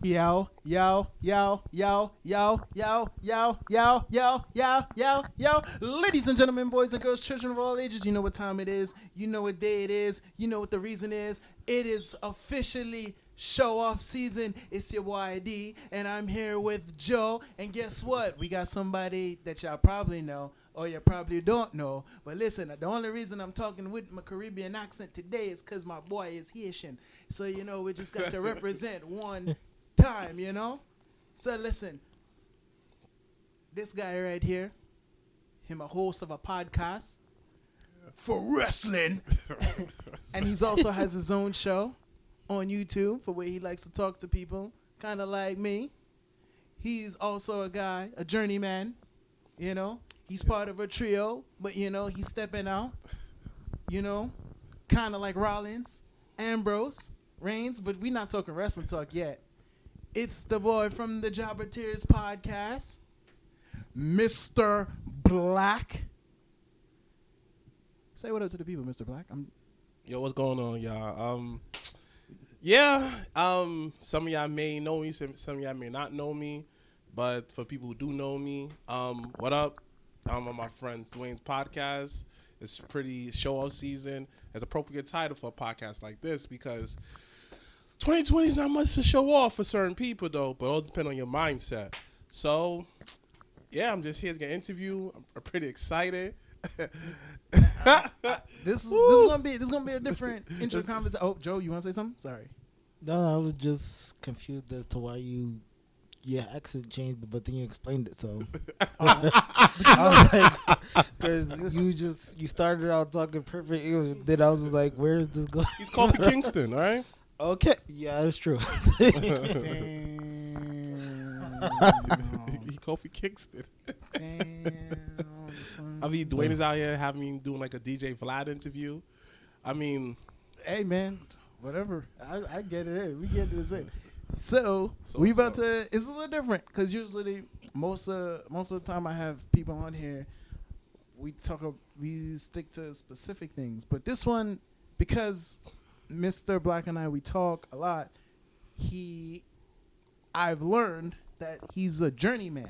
Yo, yo, yo, yo, yo, yo, yo, yo, yo, yo, yo, yo. Ladies and gentlemen, boys and girls, children of all ages, you know what time it is. You know what day it is. You know what the reason is. It is officially show-off season. It's your YD, and I'm here with Joe. And guess what? We got somebody that y'all probably know, or you probably don't know. But listen, the only reason I'm talking with my Caribbean accent today is because my boy is Haitian. So, you know, we just got to represent one time, you know? So listen, this guy right here, him a host of a podcast for wrestling. And he's also has his own show on YouTube for where he likes to talk to people, kind of like me. He's also a guy, a journeyman, you know? He's part of a trio, but, you know, he's stepping out, you know? Kind of like Rollins, Ambrose, Reigns, but we're not talking wrestling talk yet. It's the boy from the Jobbertears Podcast, Mr.Blacc. Say what up to the people, Mr.Blacc. Yo, what's going on, y'all? Some of y'all may know me, some of y'all may not know me, but for people who do know me, what up? I'm on my friend Dwayne's podcast. It's pretty show-off season. It's an appropriate title for a podcast like this because 2020 is not much to show off for certain people, though, but it all depends on your mindset. So, yeah, I'm just here to get an interview. I'm pretty excited. This is gonna be a different intro conversation. Oh, Joe, you want to say something? Sorry. No, I was just confused as to why your accent changed, but then you explained it. So I was like, because you started out talking perfect English, then I was like, where is this going? He's Kofi Kingston, all right? Okay, yeah, that's true. Damn. He Kofi Kingston. Damn. I mean, Dwayne is out here having me doing like a DJ Vlad interview. I mean, hey man, whatever. I get it. Hey, we get to this. So we about to. It's a little different because usually most of the time I have people on here. We stick to specific things, but this one because Mr.Blacc and we talk a lot. I've learned that he's a journeyman.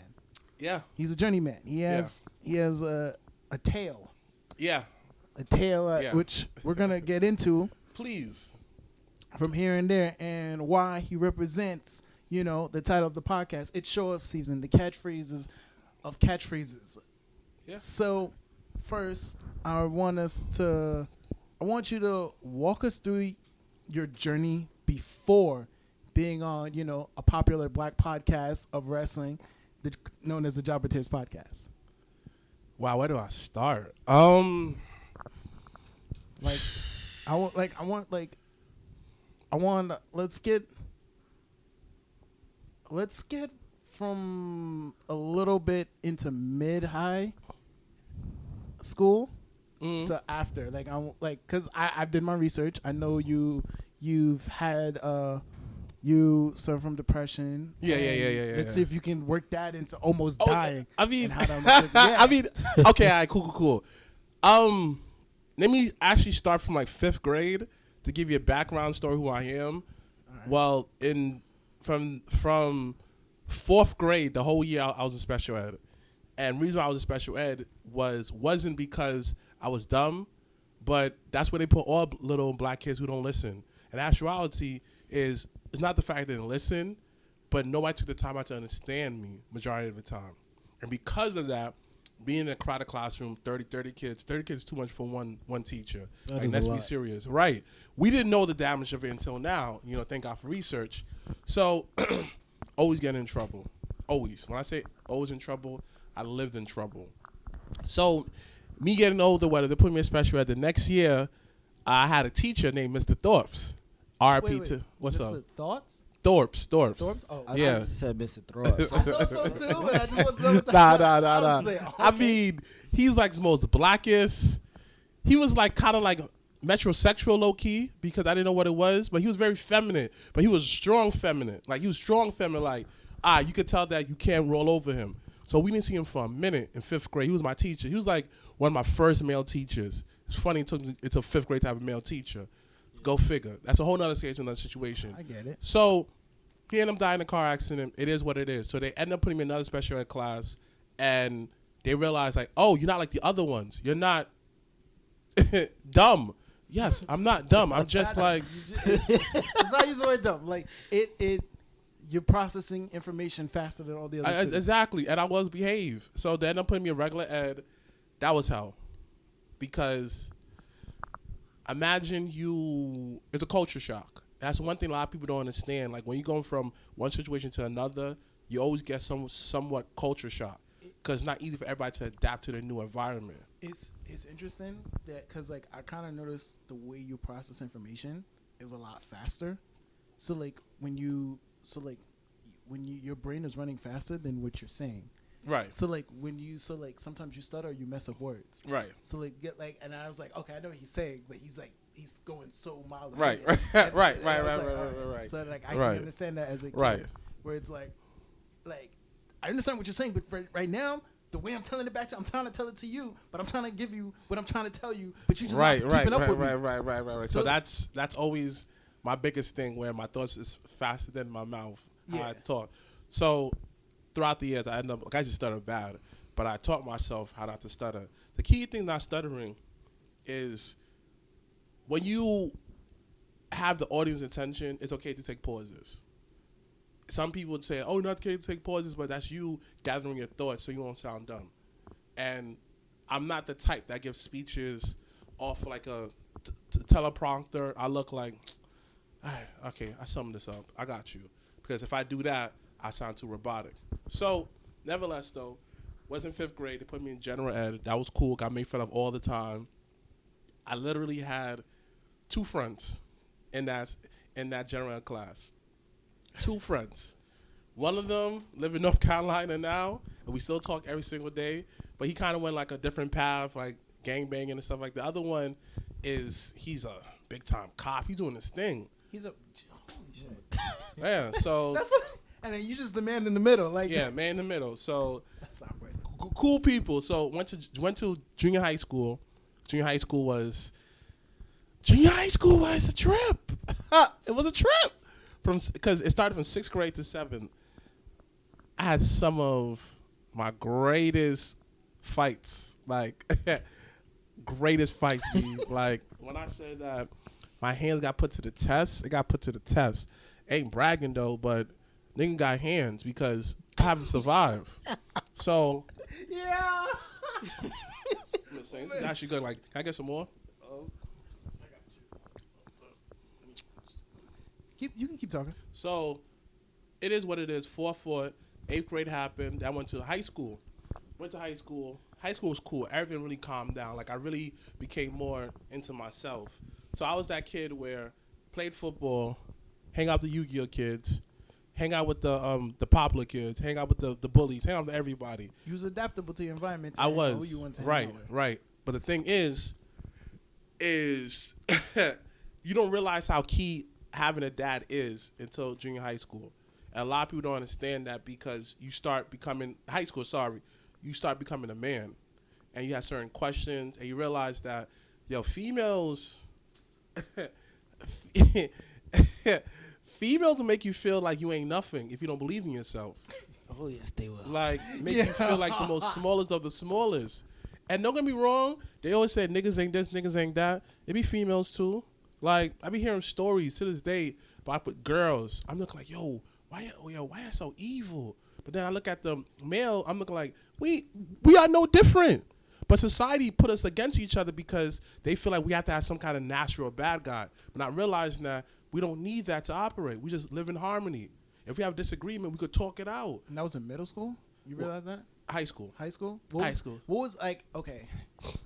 yeah. He's a journeyman. He has a tale. Yeah. A tale which we're gonna get into. Please. From here and there, and why he represents, you know, the title of the podcast. It's show-off season, the catchphrases of catchphrases. Yeah. So, first, I want you to walk us through your journey before being on, you know, a popular black podcast of wrestling, known as the Jobbertears Podcast. Wow, where do I start? Let's get from a little bit into mid-high school to after. Cause I did my research. I know you've had you suffer from depression. Yeah. Let's see if you can work that into almost dying. I mean, and how that I mean, okay, all right, cool. Let me actually start from like 5th grade to give you a background story who I am. Right. Well, from 4th grade, the whole year I was in special ed, and the reason why I was in special ed wasn't because I was dumb, but that's where they put all little black kids who don't listen. And actuality is it's not the fact they didn't listen, but nobody took the time out to understand me majority of the time, and because of that. Being in a crowded classroom, 30 kids is too much for one teacher. Let's be serious. Right. We didn't know the damage of it until now. You know, thank God for research. So, always getting in trouble. Always. When I say always in trouble, I lived in trouble. So, me getting older, whether they put me in special ed, the next year, I had a teacher named Mr. Thorpes. R.I.P. to, what's Mr. up? Thoughts? Thorpes. Thorpes? Oh, I yeah. thought you said Mr. Thross. I thought so too, but I just want to know what Nah. I mean, he's like the most blackest. He was like kind of like metrosexual low key because I didn't know what it was, but he was very feminine. But he was strong feminine. Like he was strong feminine. Like you could tell that you can't roll over him. So we didn't see him for a minute in 5th grade. He was my teacher. He was like one of my first male teachers. It's funny it took 5th grade to have a male teacher. Go figure. That's a whole nother situation. I get it. So He ended up dying in a car accident. It is what it is. So they end up putting me in another special ed class, and they realize like, oh, you're not like the other ones. You're not dumb. Yes, I'm not dumb. I'm just like. It's not using the word dumb. Like you're processing information faster than all the other students. Exactly, and I was behave. So they end up putting me in regular ed. That was hell, because imagine it's a culture shock. That's one thing a lot of people don't understand. Like when you go from one situation to another, you always get somewhat culture shock, because it's not easy for everybody to adapt to their new environment. It's interesting that because like I kind of noticed the way you process information is a lot faster. So like when your brain is running faster than what you're saying. Right. So like sometimes you stutter, you mess up words. Right. So like and I was like, okay, I know what he's saying, but he's going so mild. Right. Right. So like I Right. can understand that as a kid. Right. Where it's like I understand what you're saying, but right now the way I'm telling it back to, I'm trying to tell it to you, but I'm trying to give you what I'm trying to tell you, but you just not keeping up with me. Right. So that's always my biggest thing, where my thoughts is faster than my mouth. How I talk. So throughout the years, I end up, like, I just stutter bad, but I taught myself how not to stutter. The key thing not stuttering is when you have the audience attention, it's okay to take pauses. Some people would say, oh, not okay to take pauses, but that's you gathering your thoughts so you won't sound dumb. And I'm not the type that gives speeches off like a teleprompter. I look like, okay, I summed this up. I got you. Because if I do that, I sound too robotic. So, nevertheless, though, was in 5th grade. They put me in general ed. That was cool. Got made fun of all the time. I literally had 2 friends in that general ed class. 2 friends. One of them live in North Carolina now, and we still talk every single day. But he kind of went like a different path, like gangbanging and stuff like that. The other one he's a big time cop. He's doing this thing. He's holy shit. Yeah, so. And then you just the man in the middle, like. Yeah, man in the middle. So. That's awkward. Cool people. So went to junior high school. Junior high school was a trip. It was a trip. Because it started from 6th grade to 7th. I had some of my greatest fights, like greatest fights. Like when I said that my hands got put to the test, it got put to the test. Ain't bragging though, but nigga got hands because I have to survive. So yeah. This is actually good. Like, can I get some more? You can keep talking. So, it is what it is. 4th, 8th grade happened. I went to high school. High school was cool. Everything really calmed down. Like, I really became more into myself. So, I was that kid where played football, hang out with the Yu-Gi-Oh kids, hang out with the popular kids, hang out with the bullies, hang out with everybody. You was adaptable to your environment. I was. Who you want to hang out with. Right. But the thing is you don't realize how key having a dad is until junior high school. And a lot of people don't understand that, because you start becoming you start becoming a man, and you have certain questions, and you realize that females will make you feel like you ain't nothing if you don't believe in yourself. Oh yes, they will. Like make you feel like the most smallest of the smallest. And don't get me wrong, they always say niggas ain't this, niggas ain't that. It be females too. Like, I be hearing stories to this day about girls. I'm looking like, why you so evil? But then I look at the male, I'm looking like, we are no different. But society put us against each other because they feel like we have to have some kind of natural bad guy. But not realizing that we don't need that to operate. We just live in harmony. If we have a disagreement, we could talk it out. And that was in middle school? You realize that? High school. High school? High school. What was like, okay.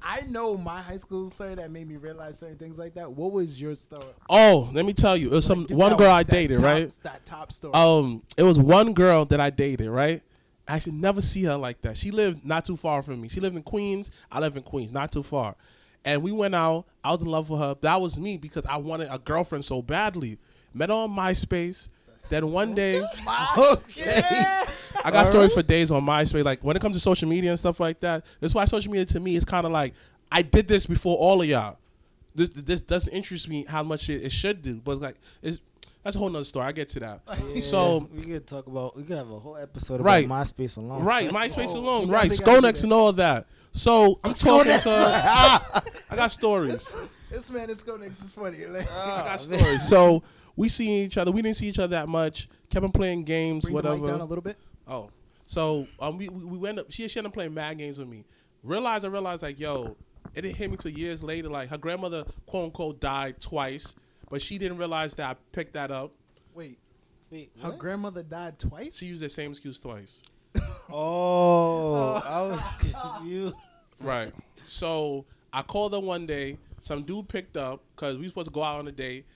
I know my high school story that made me realize certain things like that. What was your story? Oh, let me tell you. It was one girl I dated, right? That top story. It was one girl that I dated, right? I actually never see her like that. She lived not too far from me. She lived in Queens. I live in Queens, not too far. And we went out. I was in love with her. That was me because I wanted a girlfriend so badly. Met her on MySpace. Then one day, I got stories for days on MySpace. Like when it comes to social media and stuff like that, that's why social media to me is kind of like, I did this before all of y'all. This doesn't interest me how much it should do, but like That's a whole nother story. I get to that. Yeah, So we could talk about. We could have a whole episode Right. about MySpace alone. right, MySpace alone, you right, definitely gotta do Skonex that. and all of that. So I'm talking to. I got stories. This man is going next. It's funny. Like, I got stories. So we see each other. We didn't see each other that much. Kept on playing games, bring the mic down a whatever. little bit. Oh, so we went up. She ended up playing mad games with me. I realized like, yo, it didn't hit me till years later. Like her grandmother, quote unquote, died twice, but she didn't realize that I picked that up. Wait, her what? grandmother died twice. She used the same excuse twice. Oh, I was confused. Right. So I called her one day. Some dude picked up because we were supposed to go out on a date.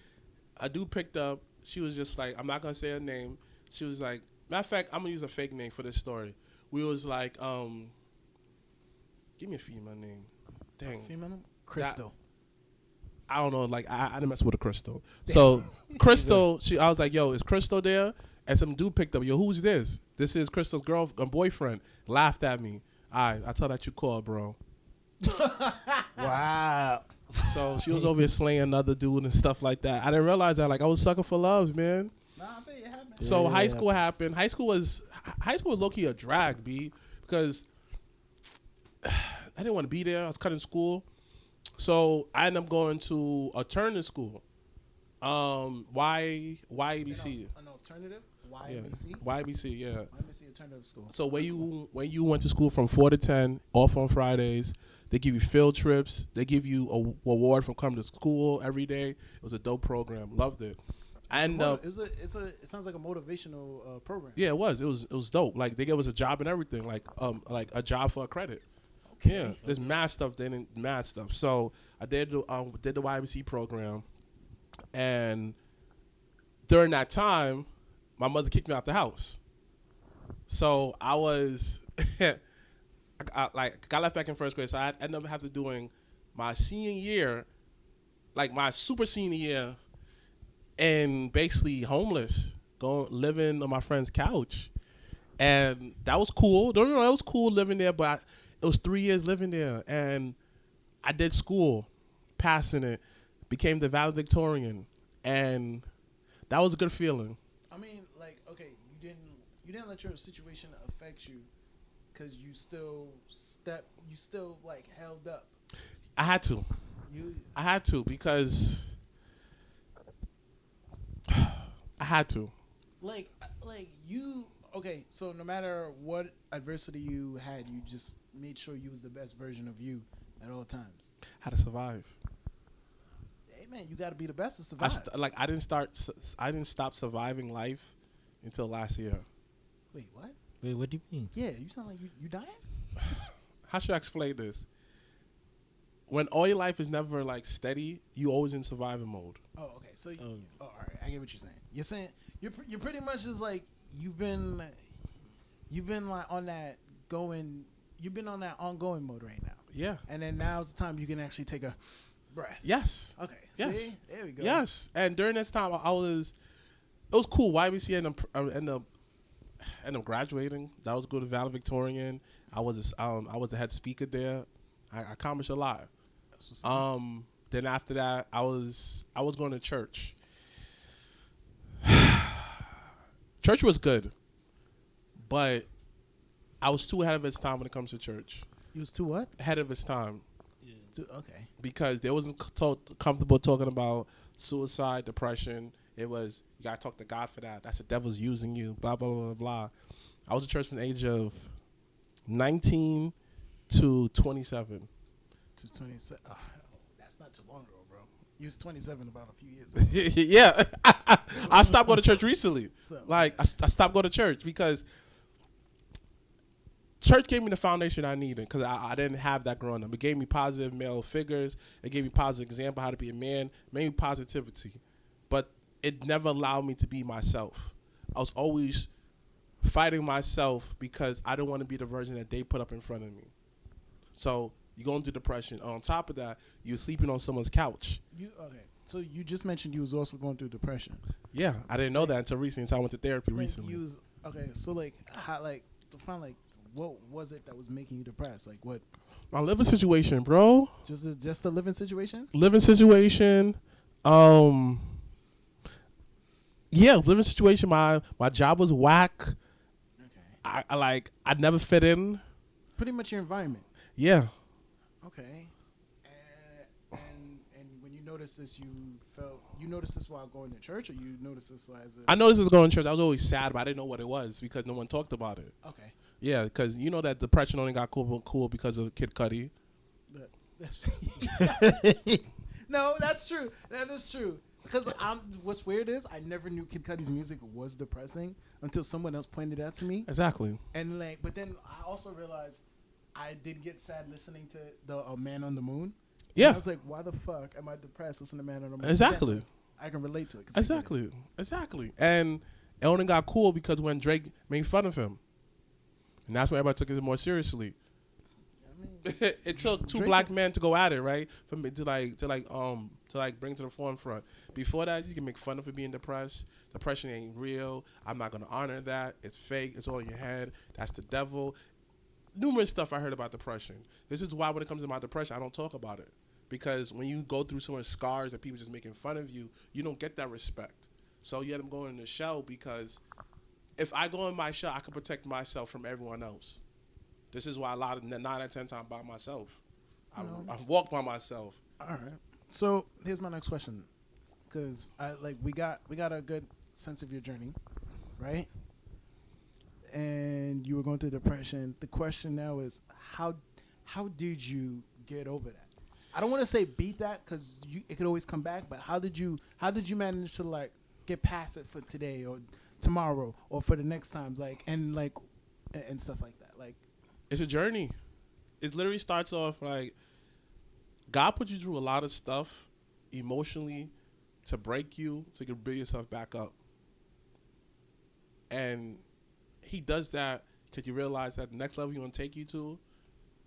A dude picked up. She was just like, I'm not gonna say her name. She was like, matter of fact, I'm gonna use a fake name for this story. We was like, give me a female name. Dang. Female name? Crystal. I don't know. Like I didn't mess with a Crystal. So Crystal, I was like, yo, is Crystal there? And some dude picked up. Yo, who's this? This is Crystal's boyfriend. Laughed at me. I tell that you called, bro. Wow. So she was over here slaying another dude and stuff like that. I didn't realize that. Like I was sucker for loves, man. Nah, I bet it happened. So Yeah. high school happened. High school was low key a drag, B, because I didn't want to be there. I was cutting school, so I ended up going to alternative school. YABC. An alternative? Yeah. YBC? YBC, yeah. YBC alternative school. So when you went to school from 4 to 10, off on Fridays, they give you field trips. They give you a award for coming to school every day. It was a dope program. Loved it. I ended up. It sounds like a motivational program. Yeah, it was. It was dope. Like they gave us a job and everything. Like a job for a credit. Okay. Yeah, there's mad stuff. Mad stuff. So I did the YMC program, and during that time, my mother kicked me out the house. So I was, I got left back in first grade. So I ended up having to doing my senior year, like my super senior year, and basically homeless, living on my friend's couch, and that was cool. Don't know, that was cool living there, but it was 3 years living there, and I did school, passing it, became the valedictorian, and that was a good feeling. I mean, like, okay, you didn't let your situation affect you, because you still like held up. I had to because I had to. Like you. Okay, so no matter what adversity you had, you just made sure you was the best version of you at all times. How to survive. Hey man, you got to be the best to survive. I didn't stop surviving life until last year. Wait, what? Wait, what do you mean? Yeah, you sound like you dying. How should I explain this? When all your life is never like steady, you always in survival mode. Oh, okay. So, all right. I get what you're saying. You're saying you're pretty much just like you've been like on that going. You've been on that ongoing mode right now. Yeah. And then now's the time you can actually take a breath. Yes. Okay. Yes. See, there we go. Yes. And during this time, it was cool. YBC ended up graduating. That was good. Valedictorian. I was the head speaker there. I accomplished a lot. Then after that, I was going to church. Church was good, but I was too ahead of its time when it comes to church. You was too what? Ahead of its time. Yeah. Okay. Because they wasn't comfortable talking about suicide, depression. It was, you got to talk to God for that. That's the devil's using you, blah, blah, blah, blah. I was in church from the age of 19 to 27. To 27. Oh, that's not too long ago, bro. You was 27 about a few years ago. Yeah. I stopped going to church recently. So. Like, I stopped going to church because church gave me the foundation I needed because I didn't have that growing up. It gave me positive male figures. It gave me positive example how to be a man. It made me positivity. But it never allowed me to be myself. I was always fighting myself because I didn't want to be the version that they put up in front of me. So you're going through depression. On top of that, you're sleeping on someone's couch. Okay. So you just mentioned you was also going through depression. Yeah, I didn't know that until recently. Until I went to therapy Like recently. So like how to find like what was it that was making you depressed? Like what? My living situation, bro. Just a living situation? Living situation. Yeah, living situation. My job was whack. Okay. I never fit in. Pretty much your environment. Yeah. Okay. And when you noticed this, you noticed this while going to church, or you noticed this as a... I noticed this going to church. I was always sad, but I didn't know what it was because no one talked about it. Okay. Yeah, because you know that depression only got cool because of Kid Cudi. That's no, that's true. That is true. Because what's weird is I never knew Kid Cudi's music was depressing until someone else pointed that to me. Exactly. And but then I also realized I did get sad listening to the Man on the Moon. Yeah. And I was like, why the fuck am I depressed listening to Man on the Moon? Exactly. Yeah, I can relate to it. Exactly. And it only got cool because when Drake made fun of him, and that's when everybody took it more seriously. It took two black men to go at it, right? For me to bring to the forefront. Before that, you can make fun of it being depressed. Depression ain't real. I'm not gonna honor that. It's fake. It's all in your head. That's the devil. Numerous stuff I heard about depression. This is why when it comes to my depression, I don't talk about it. Because when you go through so much scars and people just making fun of you, you don't get that respect. So you end up going in the shell because if I go in my shell, I can protect myself from everyone else. This is why 9 out of 10 times by myself. I walk by myself. All right. So here's my next question, because we got a good sense of your journey, right? And you were going through depression. The question now is how did you get over that? I don't want to say beat that because it could always come back. But how did you manage to get past it for today or tomorrow or for the next times and stuff like that? It's a journey. It literally starts off God put you through a lot of stuff emotionally to break you so you can build yourself back up. And he does that because you realize that the next level you want to take you to,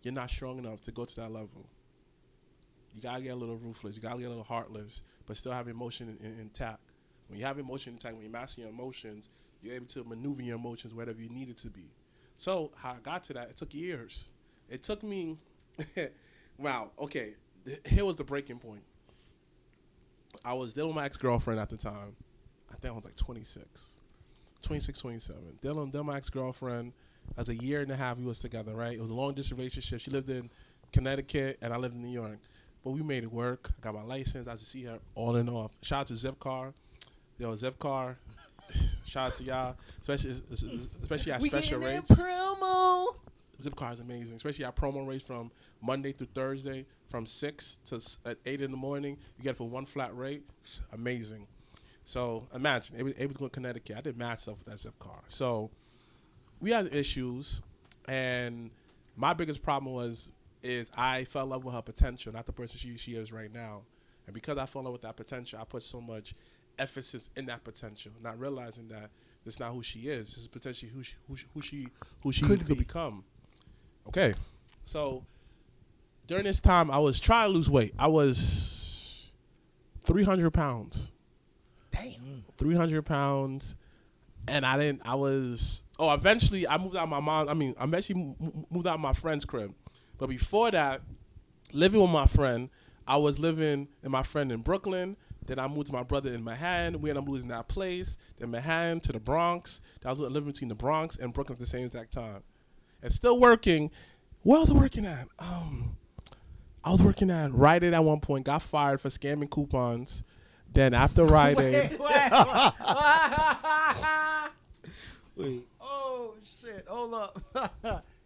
you're not strong enough to go to that level. You got to get a little ruthless. You got to get a little heartless, but still have emotion intact. When you have emotion intact, when you master your emotions, you're able to maneuver your emotions wherever you need it to be. So how I got to that, it took years. It took me, wow, okay, here was the breaking point. I was dealing with my ex-girlfriend at the time. I think I was 26, 27. Dealing with my ex-girlfriend. As a year and a half we was together, right? It was a long-distance relationship. She lived in Connecticut, and I lived in New York. But we made it work. I got my license. I used to see her on and off. Shout out to Zipcar. Yo, Zipcar. Shout out to y'all, especially at special rates. Promo. Zipcar is amazing, especially at promo rates from Monday through Thursday, from 6 to 8 in the morning. You get it for one flat rate. It's amazing. So imagine it was going to Connecticut. I did mad stuff with that Zipcar. So we had issues, and my biggest problem is I fell in love with her potential, not the person she is right now. And because I fell in love with that potential, I put so much emphasis in that potential, not realizing that it's not who she is. This is potentially who she could become. Okay, so during this time, I was trying to lose weight. I was 300 pounds. Damn. 300 pounds, and eventually I moved out of my mom. I eventually moved out of my friend's crib, but before that, living with my friend, I was living with my friend in Brooklyn. Then I moved to my brother in Manhattan. We ended up losing that place. Then Manhattan to the Bronx. I was living between the Bronx and Brooklyn at the same exact time. And still working. Where was I working at? I was working at Rite Aid at one point. Got fired for scamming coupons. Then after Rite Aid. Wait. Oh, shit. Hold up.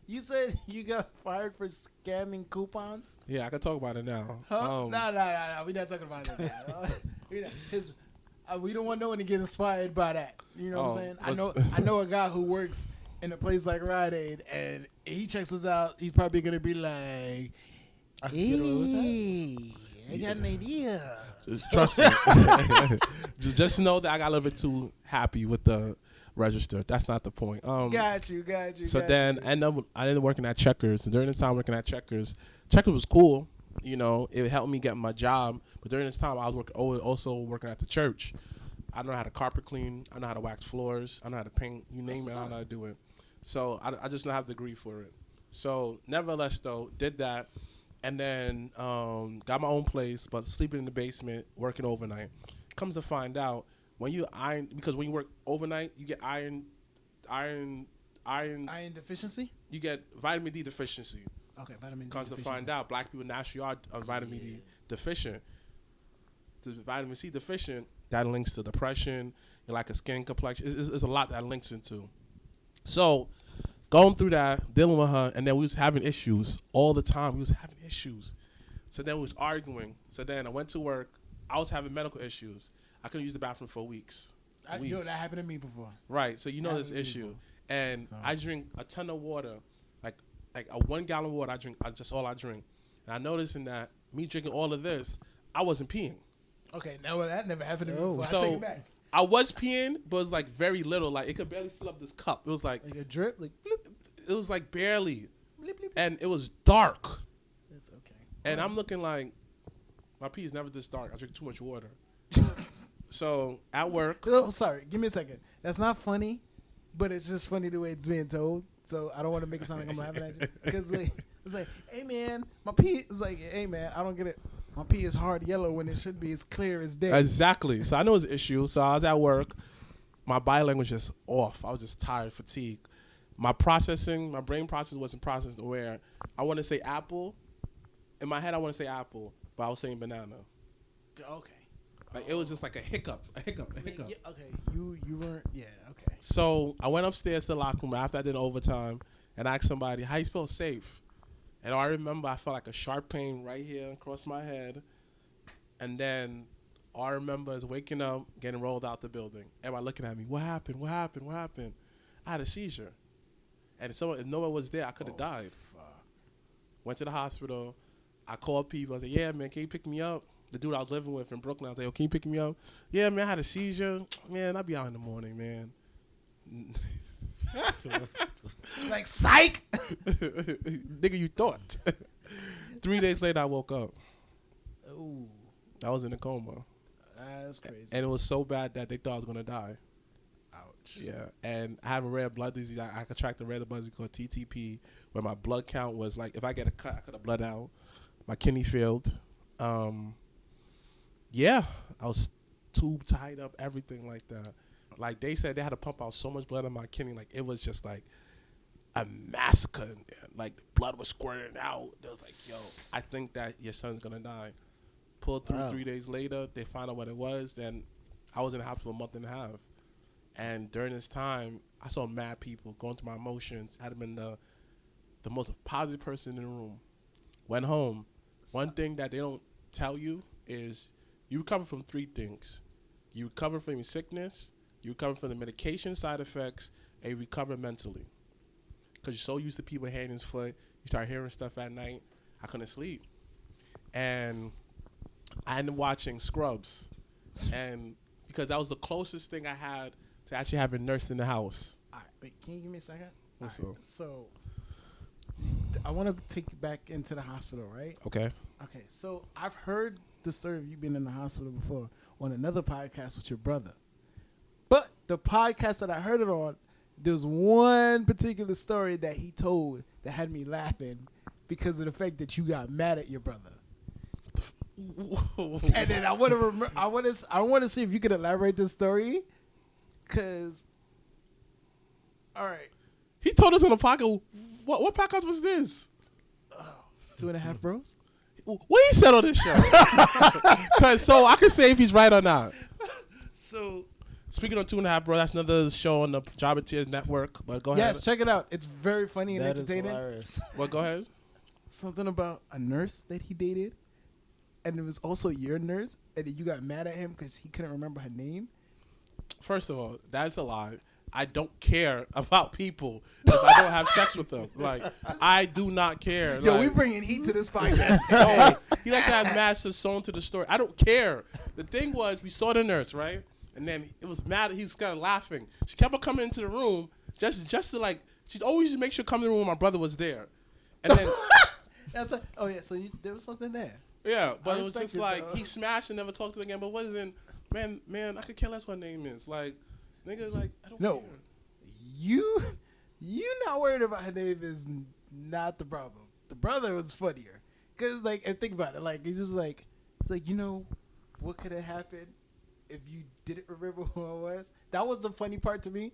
You said you got fired for scamming coupons? Yeah, I can talk about it now. Huh? No. We're not talking about it now. We don't want no one to get inspired by that. You know what I'm saying? I know a guy who works in a place like Rite Aid, and he checks us out. He's probably going to be like, hey, I got an idea. Trust me. Just know that I got a little bit too happy with the register. That's not the point. Got you. So then I ended up working at Checkers. And during this time working at Checkers was cool. You know, it helped me get my job. But during this time I was also working at the church. I know how to carpet clean. I know how to wax floors. I know how to paint. You name it, I know how to do it. So I just don't have the degree for it. So nevertheless, though, did that. And then got my own place, but sleeping in the basement, working overnight. Comes to find out, when you iron, because when you work overnight, you get iron. Iron deficiency. You get vitamin D deficiency. Okay, vitamin D Comes to deficiency. find out, black people naturally are vitamin D deficient. The vitamin C deficient, that links to depression, like a skin complexion. It's a lot that links into. So, going through that, dealing with her, and then we was having issues all the time. We was having issues. So then we was arguing. So then I went to work. I was having medical issues. I couldn't use the bathroom for weeks. You know, that happened to me before. Right. So you know this issue. And I drink a ton of water, like a 1 gallon of water. Just all I drink. And I noticed in that me drinking all of this, I wasn't peeing. Okay, now that never happened to me before. So I take it back. I was peeing, but it was like very little. Like it could barely fill up this cup. It was like a drip, like bloop. It was like barely, Bleep, bleep, bleep. and it was dark. It's okay. And I'm looking like my pee is never this dark. I drink too much water. So at work. Oh, sorry. Give me a second. That's not funny, but it's just funny the way it's being told. So I don't want to make it sound like I'm laughing at you. Because like, it's like, hey, man, my pee is like, hey, man, I don't get it. My pee is hard yellow when it should be as clear as day. Exactly. So I know it's an issue. So I was at work. My body language is off. I was just tired, fatigued. My brain process wasn't processed where I want to say apple. In my head, I want to say apple, but I was saying banana. Okay. Like it was just like a hiccup. Yeah, okay. You weren't. Yeah. Okay. So I went upstairs to the locker room after I did overtime and asked somebody, how you spell safe? And I remember I felt like a sharp pain right here across my head. And then all I remember is waking up, getting rolled out the building. Everybody looking at me, what happened? What happened? What happened? I had a seizure. And if no one was there, I could have died. Fuck. Went to the hospital. I called people. I said, yeah, man, can you pick me up? The dude I was living with in Brooklyn, I was like, yo, can you pick me up? Yeah, man, I had a seizure. Man, I'll be out in the morning, man. Like, psych! Nigga, you thought. 3 days later, I woke up. Ooh. I was in a coma. That's crazy. And it was so bad that they thought I was going to die. Ouch. Yeah. And I have a rare blood disease. I contracted a rare blood disease called TTP, where my blood count was like, if I get a cut, I cut a blood out. My kidney failed. Yeah, I was tube tied up, everything like that. Like they said, they had to pump out so much blood in my kidney, like it was just like a massacre. In there. Like blood was squirting out. They was like, "Yo, I think that your son's gonna die." Pulled through. Wow. 3 days later, they found out what it was. Then I was in the hospital a month and a half. And during this time, I saw mad people going through my emotions. I'd been the most positive person in the room. Went home. One thing that they don't tell you is you recover from 3 things. You recover from your sickness, you recover from the medication side effects, and you recover mentally. Because you're so used to people hand and foot, you start hearing stuff at night. I couldn't sleep. And I ended up watching Scrubs. And because that was the closest thing I had to actually having a nurse in the house. All right, wait, can you give me a second? What's up? So I want to take you back into the hospital, right? Okay. Okay, so I've heard the story of you being in the hospital before on another podcast with your brother. But the podcast that I heard it on, there's one particular story that he told that had me laughing because of the fact that you got mad at your brother. And then I want to remember. I want to see if you could elaborate this story, cause. All right. He told us on the podcast. What podcast was this? 2.5 Bros. What he said on this show? Cause so I can say if he's right or not. So speaking of 2.5 Bros, that's another show on the Jobbertears network. But go ahead. Yes, check it out. It's very funny and That entertaining. is hilarious. Well, go ahead. Something about a nurse that he dated, and it was also your nurse, and then you got mad at him because he couldn't remember her name. First of all, that's a lie. I don't care about people if I don't have sex with them. Like, I do not care. Yo, like, we bringing heat to this podcast. no, he like to have massive sewn to the story. I don't care. The thing was, we saw the nurse, right? And then it was mad. He's kind of laughing. She kept on coming into the room just to like, she'd always make sure come to the room when my brother was there. And then, that's like, oh yeah, so there was something there. Yeah, but it was respect just it, like, though. he smashed and never talked to her again. But wasn't, man, I could care less what name is. Like, niggas, like, I don't No. care. You not worried about her name is not the problem. The brother was funnier. Cause like, and think about it, like, he's just like, it's like, you know, what could have happened if you didn't remember who I was. That was the funny part to me.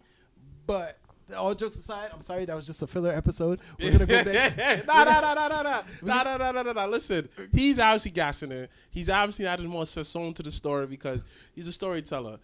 But all jokes aside, I'm sorry, that was just a filler episode. We're gonna go back. Nah. Listen, he's obviously gassing it. He's obviously adding more sazon to the story because he's a storyteller.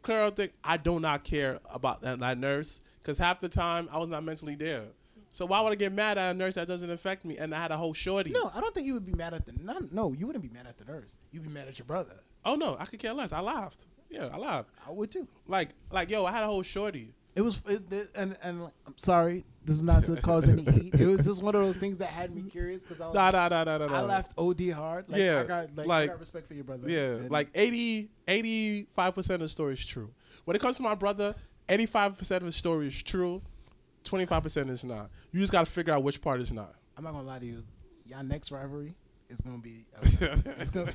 Clear out thing, I do not care about that nurse because half the time I was not mentally there. So why would I get mad at a nurse that doesn't affect me? And I had a whole shorty. No, I don't think you would be mad at the no. You wouldn't be mad at the nurse. You'd be mad at your brother. Oh no, I could care less. I laughed. Yeah, I laughed. I would too. Like yo, I had a whole shorty. It was, and I'm sorry, this is not to cause any heat. It was just one of those things that had me curious because I was I laughed OD hard. Like, yeah, I got respect for your brother. Yeah, and like 85% of the story is true. When it comes to my brother, 85% of the story is true, 25% is not. You just got to figure out which part is not. I'm not gonna lie to you. Y'all next rivalry is gonna be it's gonna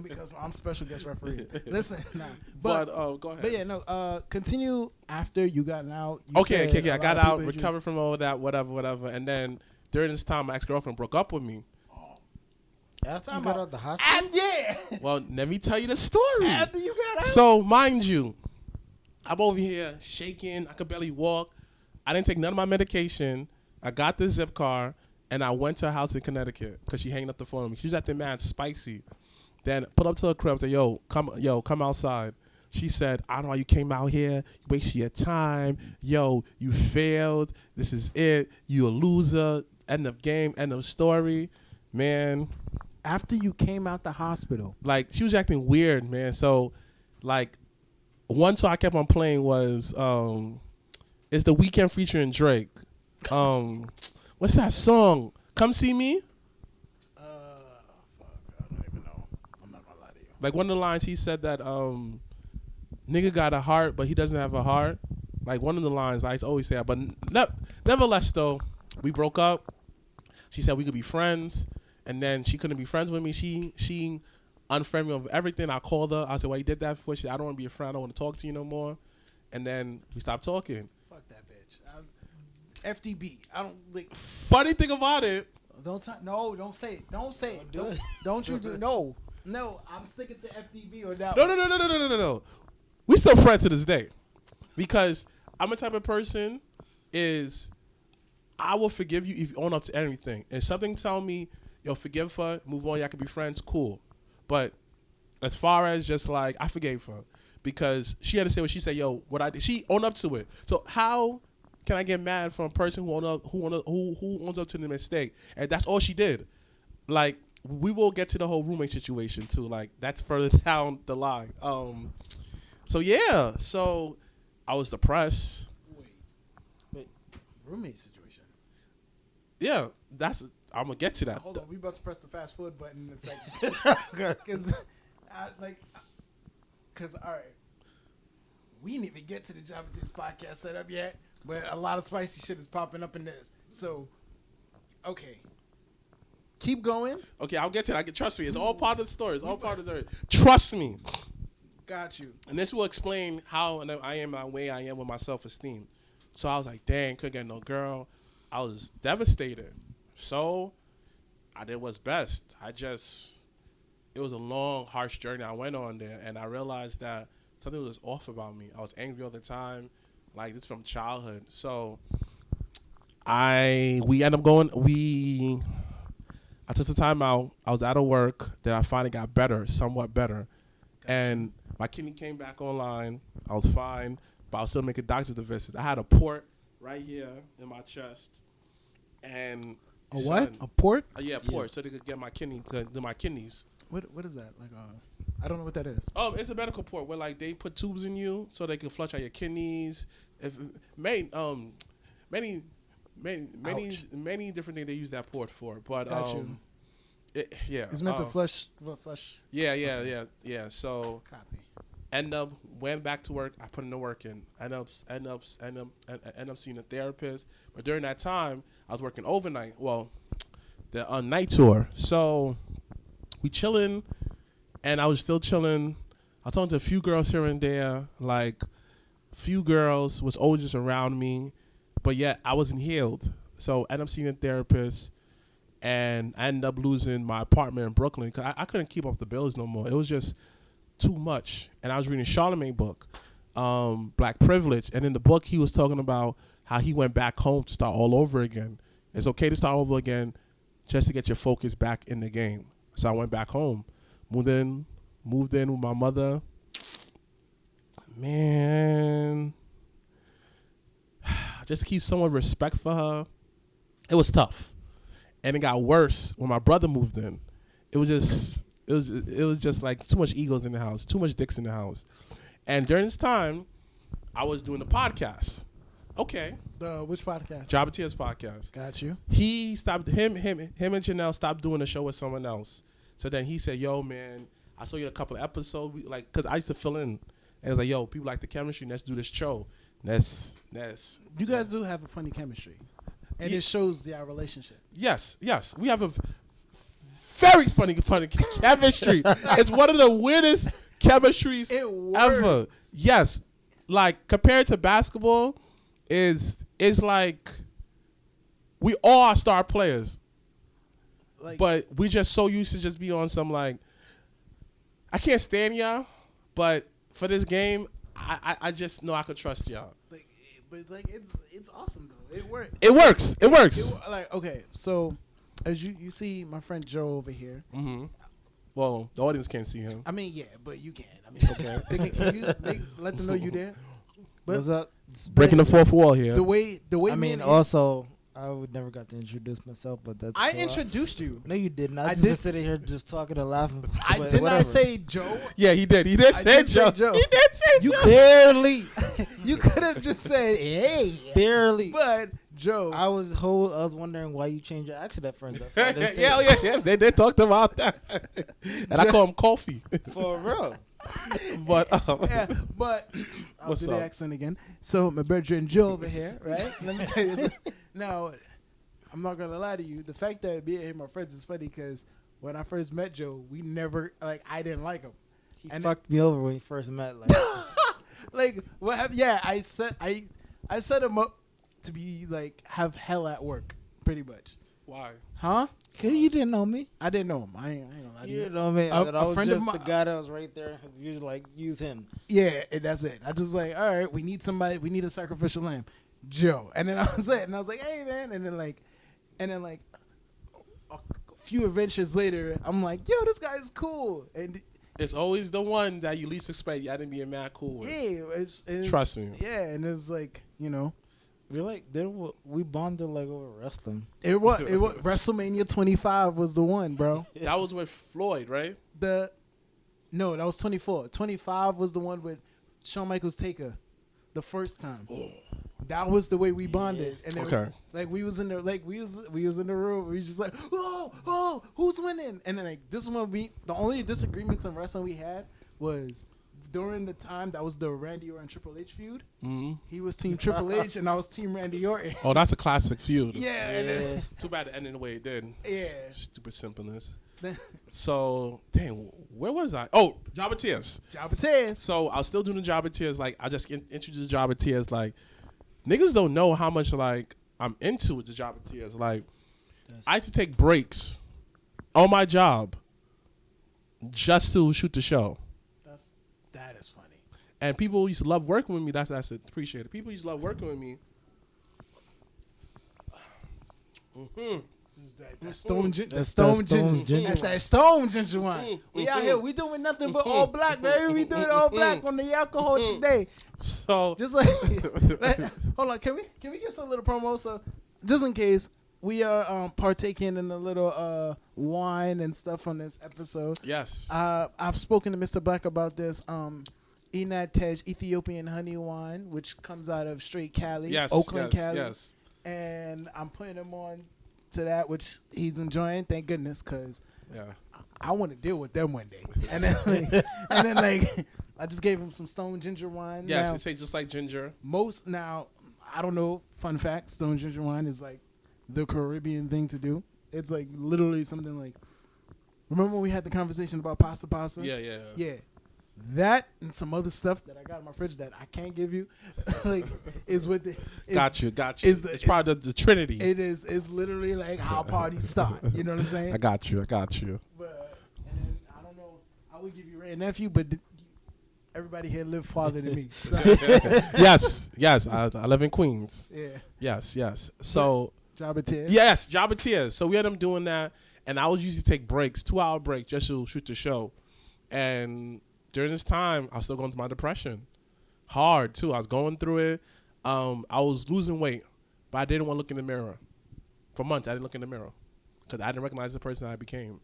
be because I'm special guest referee. Listen, nah, but go ahead. But yeah, no. Continue after you got out. Okay. I got out, recovered from all that, whatever, and then during this time, my ex-girlfriend broke up with me. After you got out the hospital? And yeah. Well, let me tell you the story. After you got out. So, mind you, I'm over here shaking. I could barely walk. I didn't take none of my medication. I got the zip car, and I went to her house in Connecticut because she hanging up the phone on me. She was acting mad spicy. Then pulled up to her crib and said, yo, come outside. She said, I don't know why you came out here. You wasted your time. Yo, you failed. This is it. You a loser. End of game. End of story. Man. After you came out the hospital. Like, she was acting weird, man. So, like, one song I kept on playing was, it's The Weeknd featuring Drake. What's that song? Come See Me? Fuck, I don't even know. I'm not gonna lie to you. Like, one of the lines, he said that, nigga got a heart, but he doesn't have a heart. Like, one of the lines, I always say that. But nevertheless, though, we broke up. She said we could be friends. And then she couldn't be friends with me. She unfriended me of everything. I called her. I said, why you did that for? She said, I don't want to be a friend. I don't want to talk to you no more. And then we stopped talking. Fuck that bitch. FDB. I don't like. Funny thing about it. Don't say it. Don't say it. Don't you do no. No, I'm sticking to FDB or that. No. We still friends to this day. Because I'm a type of person is I will forgive you if you own up to anything. And something tell me, yo, forgive her, move on, y'all can be friends, cool. But as far as just like, I forgave her. Because she had to say what she said, yo, what I did. She owned up to it. So how can I get mad from a person who owns up to the mistake? And that's all she did. Like, we will get to the whole roommate situation too. Like, that's further down the line. So yeah. So I was depressed. Wait. Roommate situation. Yeah, I'm gonna get to that. Hold on, we about to press the fast forward button in a second. Because all right, we didn't even get to the Jobbertears Podcast setup yet, but a lot of spicy shit is popping up in this. So, okay, keep going. Okay, I'll get to that. Trust me, it's all part of the story. It's all part of the story. Trust me. Got you. And this will explain how I am the way I am with my self-esteem. So I was like, dang, couldn't get no girl. I was devastated. So I did what's best. It was a long, harsh journey I went on there, and I realized that something was off about me. I was angry all the time, like this from childhood. So I took some time out. I was out of work. Then I finally got better, somewhat better. Gotcha. And my kidney came back online. I was fine, but I was still making doctor's visits. I had a port right here in my chest, and a what? A port? Yeah, a port, so they could get my kidney to do my kidneys. What is that? Like, I don't know what that is. Oh, it's a medical port where like they put tubes in you so they can flush out your kidneys. Many different things they use that port for. But it's meant to flush. Yeah. So copy. Went back to work. I put in the work in. End up seeing a therapist. But during that time, I was working overnight. Well, the night tour. So we chilling, and I was still chilling. I was talking to a few girls here and there. Like, few girls was always just around me, but yet I wasn't healed. So I ended up seeing a therapist, and I ended up losing my apartment in Brooklyn because I couldn't keep up the bills no more. It was just too much, and I was reading Charlemagne book, Black Privilege, and in the book he was talking about how he went back home to start all over again. It's okay to start over again, just to get your focus back in the game. So I went back home, moved in with my mother. Man, just keep somewhat respect for her. It was tough, and it got worse when my brother moved in. It was just like too much egos in the house, too much dicks in the house. And during this time, I was doing the podcast. Okay, Which podcast? Jobbertears Podcast. Got you. He stopped him and Janelle stopped doing the show with someone else. So then he said, "Yo, man, I saw you in a couple of episodes, cause I used to fill in, and it was like, yo, people like the chemistry. Let's do this show. That's You guys do have a funny chemistry, and it shows our relationship. Yes, we have a very funny chemistry. It's one of the weirdest chemistries ever. Yes, like compared to basketball, is like we all are star players, but we just so used to just be on some like I can't stand y'all, but for this game, I just know I could trust y'all. But it's awesome though. It works. It works. Okay, so as you see my friend Joe over here. Mm-hmm. Well, the audience can't see him. I mean, yeah, but you can. I mean, okay. Can you let them know you there? But what's up? Breaking the fourth wall here. The way. I mean, also, I would never got to introduce myself, but that's. I cool. introduced you. No, you didn't. I I did just sitting here just talking and laughing. Did I say Joe? Yeah, he did. He did say Joe. He did say You Joe. barely. You could have just said, "Hey." Barely. But Joe. I was wondering why you changed your accent at first. That's why I didn't say Yeah. They talked about that, and I call him Kofi. For real. But yeah, but I'll What's do the up? accent again. So my brethren Joe over here, right? Let me tell you something. Now, I'm not gonna lie to you. The fact that me and him are friends is funny because when I first met Joe, we never I didn't like him. He And fucked me over when we first met. Like, What happened? Yeah, I set him up to be have hell at work, pretty much. why? Huh? cause you didn't know me. I didn't know him. I ain't gonna lie to You you. didn't know me. A That I was friend of just mi- the guy that was right there. You just use him. Yeah, and that's it. I just all right, we need somebody. We need a sacrificial lamb, Joe. And then I was like, hey man, and then a few adventures later, I'm like, yo, this guy's cool. And It's always the one that you least expect. Y'all didn't be mad cool with. yeah, it's Trust me. Yeah, and it's We bonded over wrestling. it was WrestleMania 25 was the one, bro. That was with Floyd, right? No, that was 24. 25 was the one with Shawn Michaels Taker, the first time. That was the way we bonded. And then, we was in the we was in the room. We was just like, oh, who's winning? And then this is when the only disagreements in wrestling we had was during the time that was the Randy Orton Triple H feud. Mm-hmm. He was Team Triple H and I was Team Randy Orton. Oh, that's a classic feud. Yeah. Too bad it ended the way it did. Yeah. Stupid simpleness. So, dang, where was I? Oh, Jobbertears. Jobbertears. So I was still doing the Jobbertears. I just introduced Jobbertears. Niggas don't know how much I'm into the Jobbertears. I had to take breaks on my job just to shoot the show. That is funny. And people used to love working with me. That's appreciated. People used to love working with me. Mm-hmm. That stone ginger. That's that stone ginger wine. We out here. We doing nothing but all black, baby. We doing all black on the alcohol today. So just hold on. Can we get some little promo? So just in case we are partaking in a little wine and stuff on this episode. Yes. I've spoken to Mr.Blacc about this. Inat Tej Ethiopian honey wine, which comes out of straight Cali, Oakland, Cali. Yes. And I'm putting him on to that, which he's enjoying. Thank goodness, because I want to deal with them one day. And then, I just gave him some stone ginger wine. Yes, now, it tastes just like ginger. I don't know. Fun fact: stone ginger wine is the Caribbean thing to do. It's literally something Remember when we had the conversation about pasta? Yeah. That and some other stuff that I got in my fridge that I can't give you, is with the. Got you. It's part of the Trinity. It is. It's literally how parties start. You know what I'm saying? I got you. But and then I don't know. I would give you Ray and Nephew, but everybody here live farther than me. So, Yes. I live in Queens. yeah. Yes. So Jobbertears. yes, Jobbertears. So we had them doing that, and I would usually take breaks, 2-hour break, just to shoot the show. And during this time, I was still going through my depression, hard too. I was going through it. I was losing weight, but I didn't want to look in the mirror. For months, I didn't look in the mirror because I didn't recognize the person I became.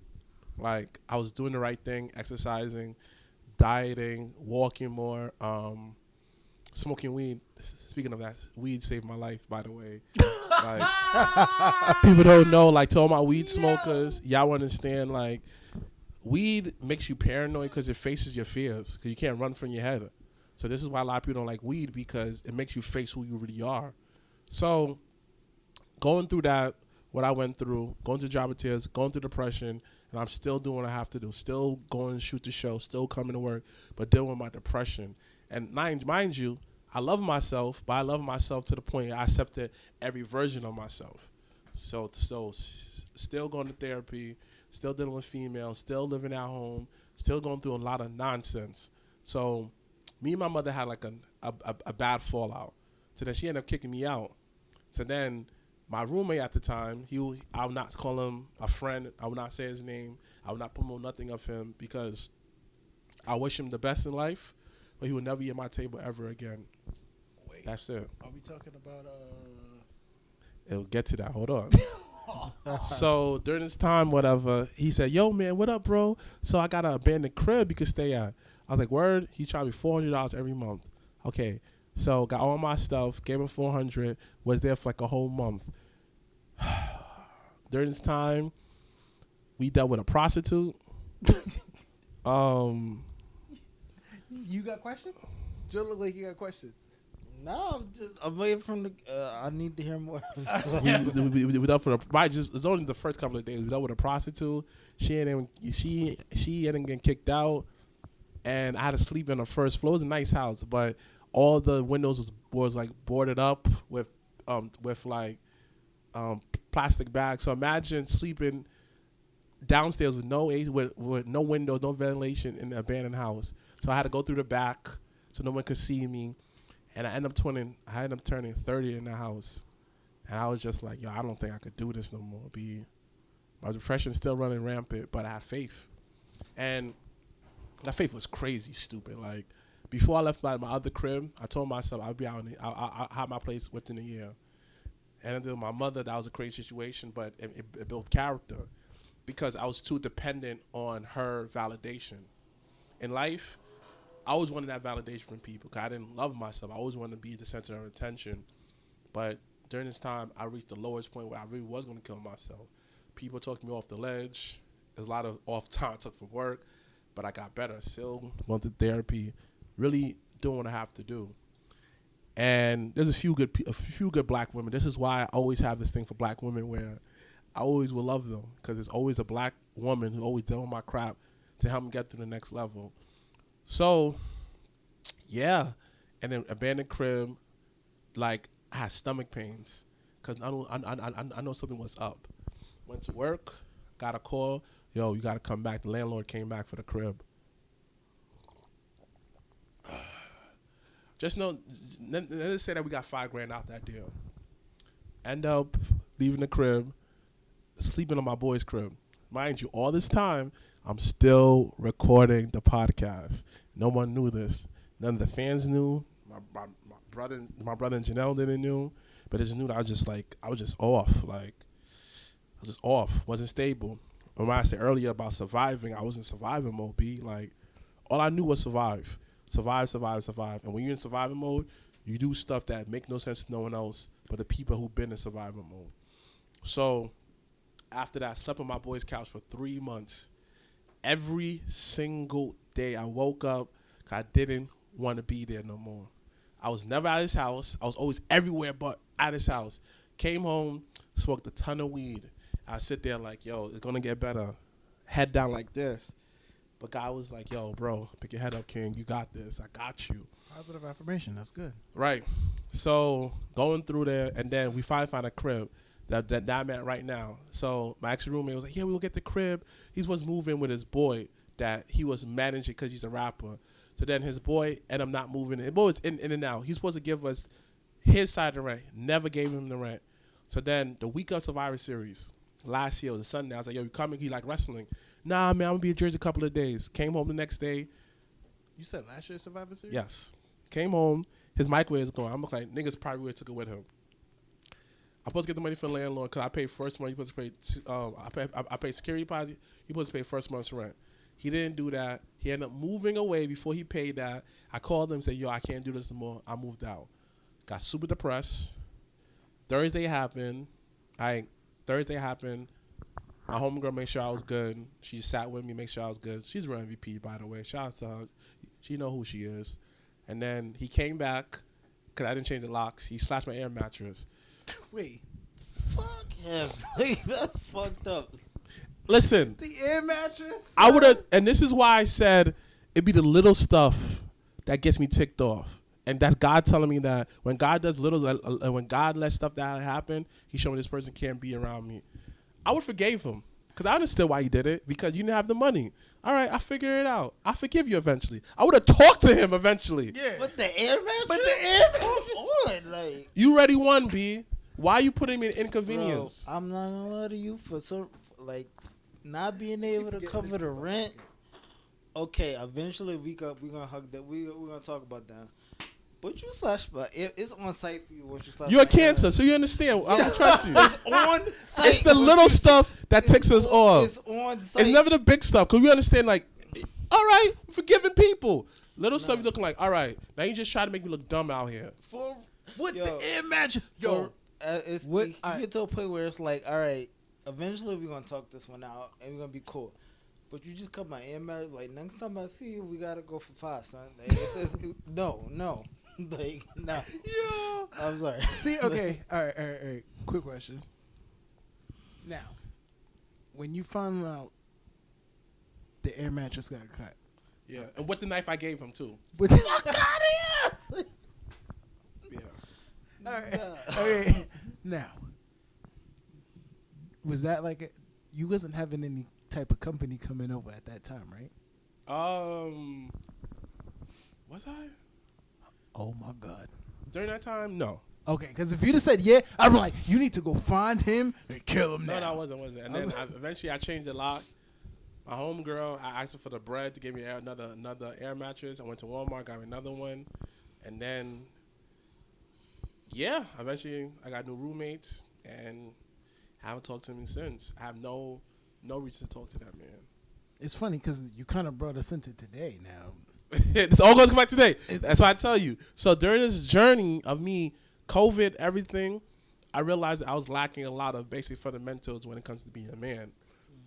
Like, I was doing the right thing, exercising, dieting, walking more, smoking weed. Speaking of that, weed saved my life, by the way. Like, people don't know, like, to all my weed smokers, y'all understand, like, weed makes you paranoid because it faces your fears because you can't run from your head. So this is why a lot of people don't like weed, because it makes you face who you really are. So going through that, what I went through, going through Jobbertears, going through depression, and I'm still doing what I have to do, still going to shoot the show, still coming to work, but dealing with my depression. And mind you, I love myself, but I love myself to the point I accepted every version of myself. So still going to therapy, still dealing with females, still living at home, still going through a lot of nonsense. So me and my mother had like a bad fallout. So then she ended up kicking me out. So then my roommate at the time, I would not call him a friend. I would not say his name. I would not promote nothing of him because I wish him the best in life, but he would never be at my table ever again. Wait. That's it. Are we talking about It'll get to that. Hold on. So during this time, whatever, he said, "Yo, man, what up, bro? So I got an abandoned crib you can stay at." I was like, "Word?" He charged me $400 every month. Okay. So got all my stuff, gave him $400, was there for like a whole month. During this time, we dealt with a prostitute. You got questions? Joe look like you got questions. No, I'm waiting from the. I need to hear more. we dealt for it's only the first couple of days. We dealt with a prostitute. She ended up getting kicked out, and I had to sleep in the first floor. It was a nice house, but all the windows was like boarded up with plastic bags. So imagine sleeping downstairs with no AC, with no windows, no ventilation in an abandoned house. So I had to go through the back so no one could see me. And I ended up turning 30 in the house. And I was just like, yo, I don't think I could do this no more. My depression's still running rampant, but I had faith. And that faith was crazy stupid. Like, before I left my other crib, I told myself I'd be out. I'll have my place within a year. And then my mother, that was a crazy situation, but it built character because I was too dependent on her validation. In life, I always wanted that validation from people because I didn't love myself. I always wanted to be the center of attention. But during this time, I reached the lowest point where I really was going to kill myself. People took me off the ledge. There's a lot of off time I took from work, but I got better. Still went to therapy, really doing what I have to do. And there's a few good black women. This is why I always have this thing for black women where I always will love them because there's always a black woman who always dealt with my crap to help me get to the next level. So, yeah, and then abandoned crib, like I had stomach pains because I know something was up. Went to work, got a call, yo, you got to come back. The landlord came back for the crib. Just know, let's say that we got $5,000 out that deal. End up leaving the crib, sleeping on my boy's crib. Mind you, all this time, I'm still recording the podcast. No one knew this. None of the fans knew. My brother and Janelle didn't know. But they just knew that I was just off. Like, I was just off. Wasn't stable. And when I said earlier about surviving, I was in surviving mode, B. Like, all I knew was survive. Survive. And when you're in surviving mode, you do stuff that make no sense to no one else but the people who've been in surviving mode. So, after that, I slept on my boy's couch for 3 months. Every single day I woke up because I didn't want to be there no more. I was never at his house. I was always everywhere but at his house. Came home, smoked a ton of weed. I sit there like, yo, it's going to get better. Head down like this. But God was like, yo, bro, pick your head up, King. You got this. I got you. Positive affirmation. That's good. Right. So going through there, and then we finally found a crib that I'm at right now. So my ex-roommate was like, yeah, we'll get the crib. He was moving with his boy that he was managing because he's a rapper. So then his boy ended up not moving. His boy was in and out. He's supposed to give us his side of the rent. Never gave him the rent. So then the week of Survivor Series, last year, it was a Sunday. I was like, yo, you coming? He like wrestling. Nah, man, I'm going to be in Jersey a couple of days. Came home the next day. You said last year's Survivor Series? Yes. Came home. His microwave is gone. I'm like, niggas probably would have took it with him. I'm supposed to get the money from the landlord because I paid first month. You're supposed to pay, I paid security deposit. You're supposed to pay first month's rent. He didn't do that. He ended up moving away before he paid that. I called him and said, yo, I can't do this no more. I moved out. Got super depressed. Thursday happened. My homegirl made sure I was good. She sat with me, make sure I was good. She's real MVP, by the way. Shout out to her. She know who she is. And then he came back because I didn't change the locks. He slashed my air mattress. Wait. Fuck him. Like, that's fucked up. Listen. The air mattress? I would have, and this is why I said it'd be the little stuff that gets me ticked off. And that's God telling me that when God does little, when God lets stuff that happen, He's showing this person can't be around me. I would forgave him because I understood why he did it because you didn't have the money. All right, I figure it out. I forgive you eventually. I would have talked to him eventually. Yeah. But the air mattress? But the air mattress? On, like. You already won, B. Why are you putting me in inconvenience? Bro, I'm not gonna lie to you for like not being able to cover the rent. Okay, eventually we gonna hug that. We gonna talk about that. But you slash, but it's on site for you. Once you slash, You're a cancer, so you understand. I don't trust you. It's on site. It's the little stuff that ticks us off. It's on site. It's never the big stuff because we understand. Like, all right, forgiving people. Little stuff you looking like, all right. Now you just try to make me look dumb out here. For what the air mattress? Yo, it's what? You get to a point where it's like, all right, eventually we're gonna talk this one out and we're gonna be cool. But you just cut my air mattress. Like next time I see you, we gotta go for 5, son. Like, no. Like, no. Yo. I'm sorry. See, okay. All right. Quick question. Now, when you found out the air mattress got cut. Yeah. And with the knife I gave him, too. But fuck out of here! Yeah. All right. Okay. Now, was that like you wasn't having any type of company coming over at that time, right? Was I? Oh my God. During that time, no. Okay, because if you'd have said yeah, I'd be like, you need to go find him and kill him now. No, I wasn't. And then eventually I changed the lock. My homegirl, I asked her for the bread to give me another air mattress. I went to Walmart, got me another one. And then, yeah, eventually I got new roommates and haven't talked to him since. I have no reason to talk to that man. It's funny because you kind of brought us into today now. It's all goes back today. That's why I tell you. So during this journey of me, COVID, everything, I realized I was lacking a lot of basic fundamentals when it comes to being a man.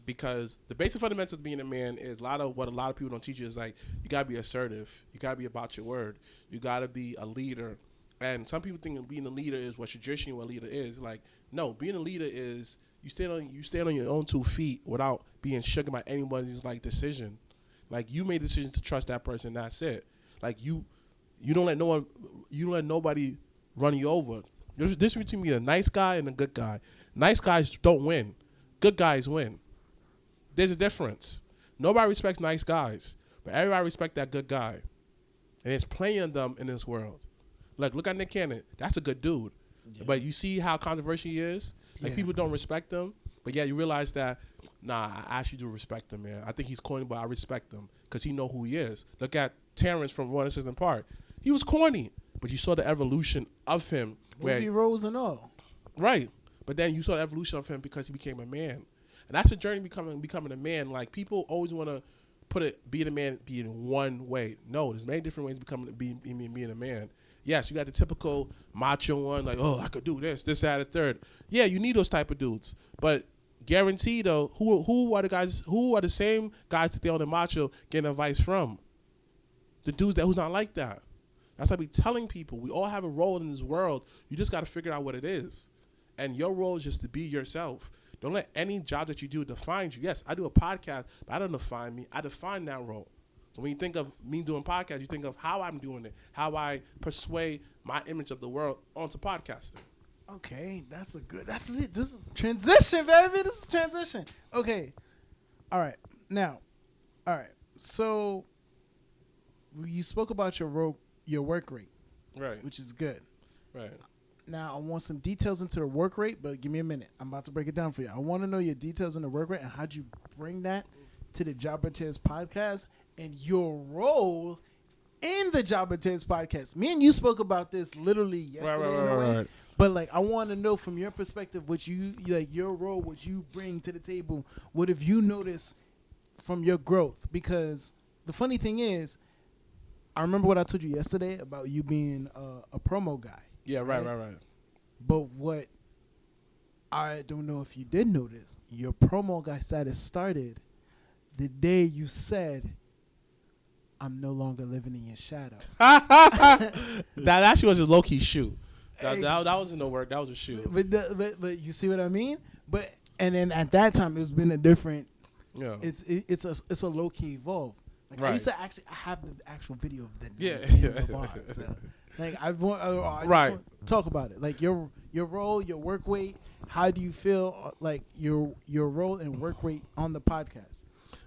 Because the basic fundamentals of being a man is what a lot of people don't teach you is like, you got to be assertive. You got to be about your word. You got to be a leader. And some people think being a leader is what traditionally what a leader is. Like, no, being a leader is you stand on your own 2 feet without being shook by anybody's like decision. Like you made decisions to trust that person. That's it. Like you don't let nobody run you over. There's a difference between a nice guy and a good guy. Nice guys don't win. Good guys win. There's a difference. Nobody respects nice guys, but everybody respects that good guy. And there's plenty of them in this world. Like look at Nick Cannon. That's a good dude. Yeah. But you see how controversial he is? Like people don't respect him. But yeah, you realize that, nah, I actually do respect him, man. I think he's corny, but I respect him because he know who he is. Look at Terrence from One Assistant Park. He was corny, but you saw the evolution of him. Movie roles and all. Right. But then you saw the evolution of him because he became a man. And that's a journey becoming a man. Like, people always want to being a man be in one way. No, there's many different ways of being a man. Yes, you got the typical macho one, like, oh, I could do this, that, the third. Yeah, you need those type of dudes. But guarantee though, who are the same guys that they on the macho getting advice from? The dudes who's not like that. That's what I be telling people. We all have a role in this world. You just got to figure out what it is. And your role is just to be yourself. Don't let any job that you do define you. Yes, I do a podcast, but I don't define me. I define that role. So when you think of me doing podcasts, you think of how I'm doing it, how I persuade my image of the world onto podcasting. Okay, that's lit. This is transition, baby. This is transition. Okay. All right. So you spoke about your work rate, Right. which is good. Right. Now I want some details into the work rate, but give me a minute. I'm about to break it down for you. I want to know your details in the work rate and how'd you bring that to the Jobbertears Podcast and your role in the Jobbertears Podcast. Me and you spoke about this literally yesterday in a way. Right. But like, I want to know from your perspective what you like, your role, what you bring to the table. What have you noticed from your growth? Because the funny thing is, I remember what I told you yesterday about you being a promo guy. Yeah, right. But what I don't know if you did notice, your promo guy status started the day you said, "I'm no longer living in your shadow." That actually was a low key shoot. That wasn't no work. That was a shoot. But you see what I mean? But and then at that time it's been a different. Yeah. It's a low key evolve. Like Right. I used to actually have the actual video of that. Yeah. in the bar, so. Like I just want to talk about it. Like your role, your work weight. How do you feel like your role and work weight on the podcast?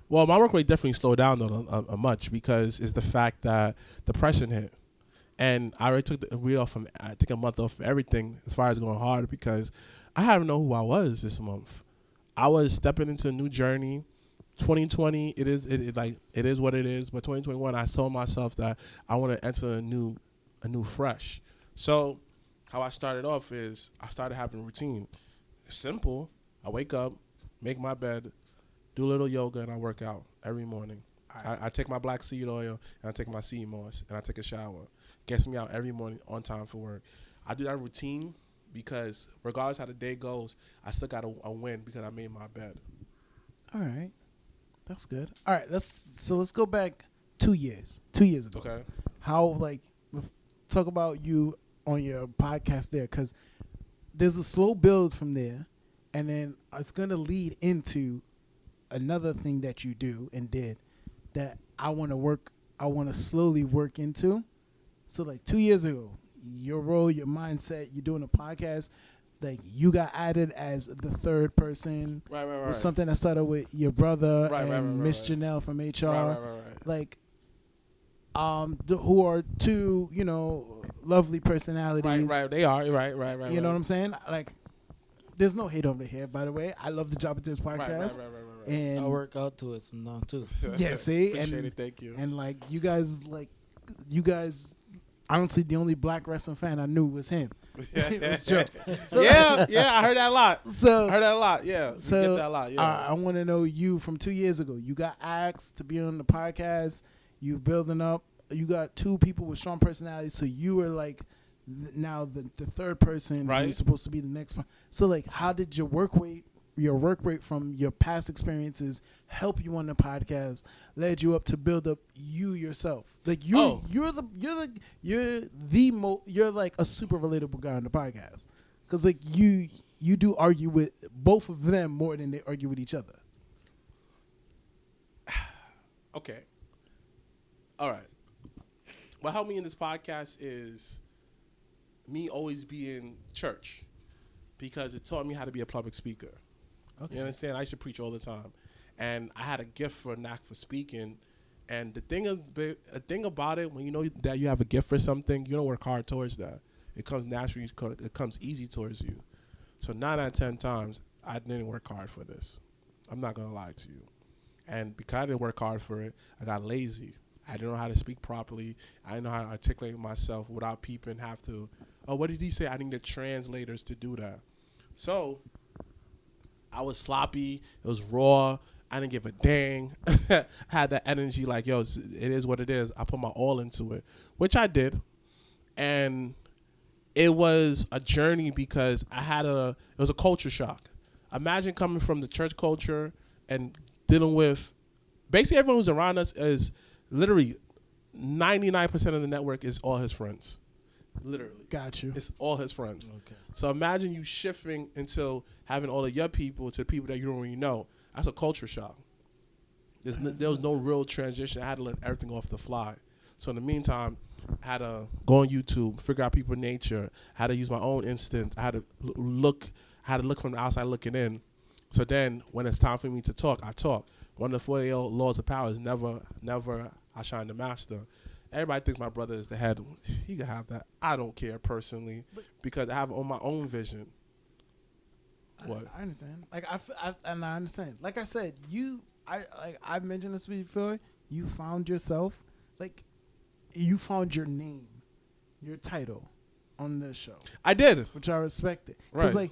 Well, my work rate definitely slowed down though much because it's the fact that depression hit, and I already took the week off from. I took a month off for everything as far as going hard because I didn't know who I was this month. I was stepping into a new journey. 2020, it is what it is. But 2021, I told myself that I want to enter a new fresh. So how I started off is I started having a routine. It's simple. I wake up, make my bed, do a little yoga, and I work out every morning. Right. I take my black seed oil, and I take my sea moss, and I take a shower. Gets me out every morning on time for work. I do that routine because regardless how the day goes, I still got a win because I made my bed. All right. That's good. All right, let's go back 2 years. 2 years ago. Okay. Let's talk about you on your podcast there, because there's a slow build from there, and then it's gonna lead into another thing that you do and did that I want to slowly work into. So like 2 years ago, your role, your mindset, you're doing a podcast. Like you got added as the third person. Right. It was something that started with your brother and Miss Janelle from HR. Right. Like, who are two, lovely personalities. Right. They are. Right. You know what I'm saying? Like, there's no hate over here, by the way. I love the Jobbertears Podcast. Right. I And work out to it sometimes too. yeah, see, Appreciate it. Thank you. and like you guys, honestly, the only black wrestling fan I knew was him. It was Joe. Yeah, I heard that a lot. So I heard that a lot. Yeah, So you get that a lot. Yeah. I want to know you from 2 years ago. You got asked to be on the podcast. You building up. You got two people with strong personalities. So you were like now the third person Right. who's supposed to be the next one. So like, how did your work rate from your past experiences help you on the podcast, led you up to build up you yourself? Like you're like a super relatable guy on the podcast, because like you do argue with both of them more than they argue with each other. Okay. All right. What helped me in this podcast is me always being church, because it taught me how to be a public speaker. Okay. You understand? I used to preach all the time, and I had a gift for a knack for speaking. And the thing about it, when you know that you have a gift for something, you don't work hard towards that. It comes naturally. It comes easy towards you. So 9 out of 10 times, I didn't work hard for this. I'm not gonna lie to you. And because I didn't work hard for it, I got lazy. I didn't know how to speak properly. I didn't know how to articulate myself without people have to. Oh, what did he say? I needed translators to do that. So I was sloppy. It was raw. I didn't give a dang. Had that energy like, yo, it is what it is. I put my all into it, which I did. And it was a journey because it was a culture shock. Imagine coming from the church culture and dealing with, basically everyone who's around us is literally 99% of the network is all his friends. Literally. Got you. It's all his friends. Okay. So imagine you shifting into having all of your people to people that you don't really know. That's a culture shock. There was no real transition. I had to learn everything off the fly. So in the meantime, I had to go on YouTube, figure out people's nature, how to use my own instinct. I had to look from the outside looking in. So then when it's time for me to talk, I talk. One of the 4 laws of power is never outshine the master. everybody thinks my brother is the head. He can have that. I don't care personally because I have on my own vision. What? I understand. Like and I understand. Like I said, I've mentioned this before. You found yourself, like, you found your name, your title, on this show. I did, which I respected. Because right.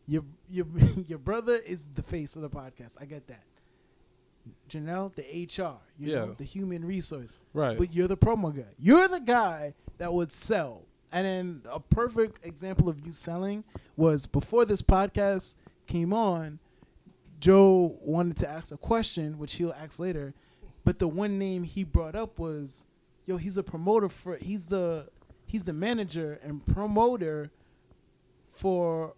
like your brother is the face of the podcast. I get that. Janelle, the HR, you know, the human resource. Right. But you're the promo guy. You're the guy that would sell. And then a perfect example of you selling was before this podcast came on, Joe wanted to ask a question, which he'll ask later. But the one name he brought up was, he's a promoter he's the manager and promoter for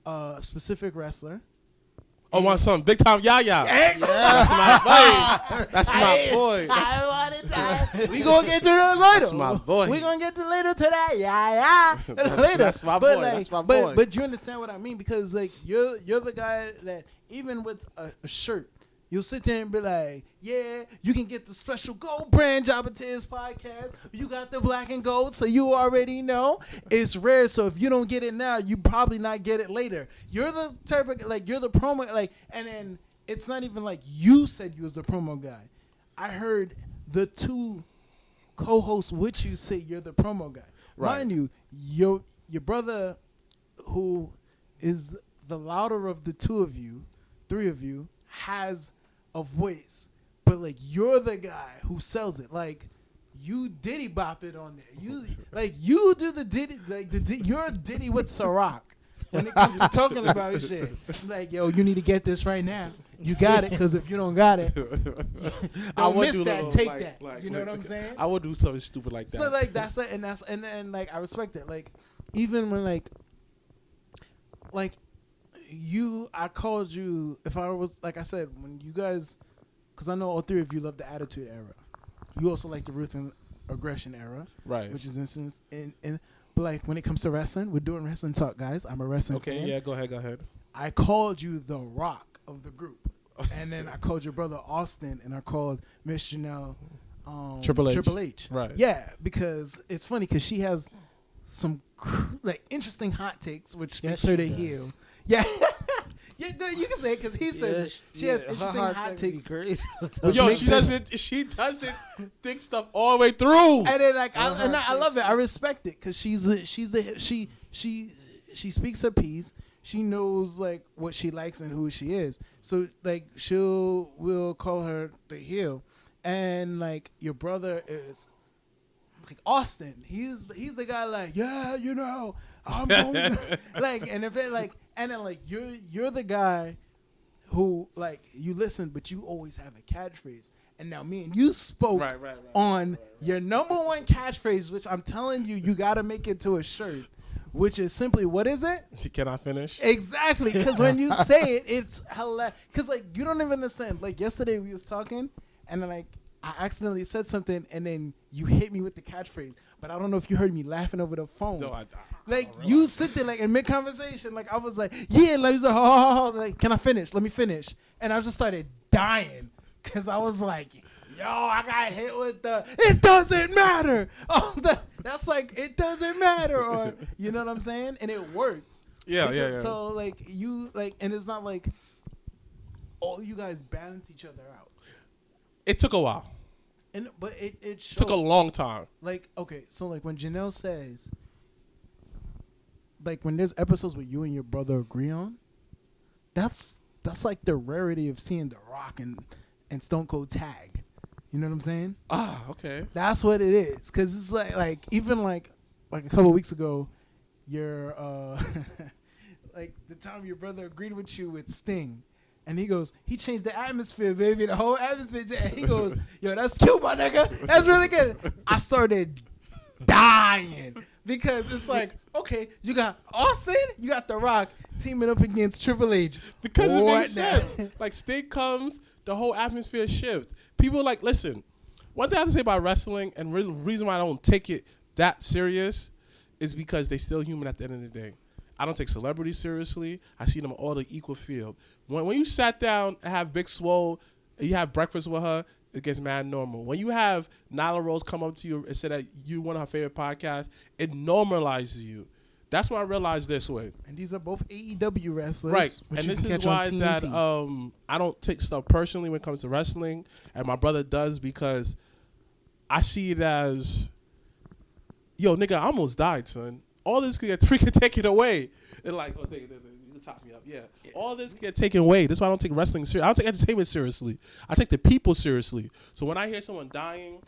a specific wrestler. Oh, my son, big time Yaya. That's my boy. That's my boy. I wanted that. We gonna get to that later. That's my boy. We gonna get to later today. Later. That's my boy. Like, that's my boy. But you understand what I mean, because like you're the guy that even with a shirt, you'll sit there and be like, yeah, you can get the special gold brand Jobbertears Podcast. You got the black and gold, so you already know. It's rare, so if you don't get it now, you probably not get it later. You're the type of, like, you're the promo, like, and then it's not even like you said you was the promo guy. I heard the two co-hosts with you say you're the promo guy. Right. Mind you, your brother, who is the louder of the three of you, has a voice, but like you're the guy who sells it. Like you Diddy bop it on there. You do the Diddy, like you're Diddy with Ciroc when it comes to talking about shit. Like, yo, you need to get this right now. You got it, because if you don't got it, don't miss that. Take that. You know what I'm saying? I would do something stupid like that. So like that's it, and then like I respect it. Like even when like I called you, if I was, like I said, when you guys, because I know all three of you love the Attitude Era. You also like the Ruth and Aggression Era. Right. Which is instance but like when it comes to wrestling, we're doing wrestling talk, guys. I'm a wrestling fan. Okay, yeah, go ahead. I called you the Rock of the group. And then I called your brother Austin, and I called Miss Janelle Triple H. Right. Yeah, because it's funny, because she has some like interesting hot takes, which makes her the heel. Yeah. You can say it, because he says she has interesting hot takes. Yo, she doesn't think stuff all the way through. And then like I love it. I respect it, because she speaks her piece. She knows like what she likes and who she is. So like we'll call her the heel. And like your brother is like Austin. He's the guy like, yeah, you know, I'm going like, and if it like, and then like you're the guy who like you listen, but you always have a catchphrase. And now me and you spoke on your number one catchphrase, which I'm telling you got to make it to a shirt, which is simply, what is it? Can I finish? Exactly, because when you say it, it's hilarious. Because like you don't even understand. Like yesterday we was talking, and then like I accidentally said something, and then you hit me with the catchphrase. But I don't know if you heard me laughing over the phone. No, like you sit there like in mid conversation, like I was like, yeah, like, he's like, oh, like, can I finish? Let me finish. And I just started dying, because I was like, yo, I got hit with the, it doesn't matter. Oh, that's like, it doesn't matter. Or, you know what I'm saying? And it works. Yeah. So, like, you, like, and it's not like all you guys balance each other out. It took a while. But it showed, took a long time. Like, okay, so, like, when Janelle says, like, when there's episodes where you and your brother agree on, that's like the rarity of seeing The Rock and Stone Cold tag. You know what I'm saying? Ah, okay. That's what it is. Because it's like even like a couple weeks ago, your like the time your brother agreed with you with Sting, and he goes, he changed the atmosphere, baby, the whole atmosphere. And he goes, yo, that's cute, my nigga. That's really good. I started dying, because it's like, okay, you got Austin, you got The Rock teaming up against Triple H. Because it makes sense. Like, Sting comes, the whole atmosphere shifts. People like, listen, one thing I have to say about wrestling, and the reason why I don't take it that serious, is because they still human at the end of the day. I don't take celebrities seriously. I see them all the equal field. When you sat down and have Big Swole, and you have breakfast with her, it gets mad normal. When you have Nyla Rose come up to you and say that you one of her favorite podcasts, it normalizes you. That's what I realized this way. And these are both AEW wrestlers. Right. Which And you this can is catch why on that TNT. I don't take stuff personally when it comes to wrestling. And my brother does, because I see it as, yo, nigga, I almost died, son. All this could get freaking taken away. And like, oh, you can top me up. Yeah. All this can get taken away. That's why I don't take wrestling seriously. I don't take entertainment seriously. I take the people seriously. So when I hear someone dying,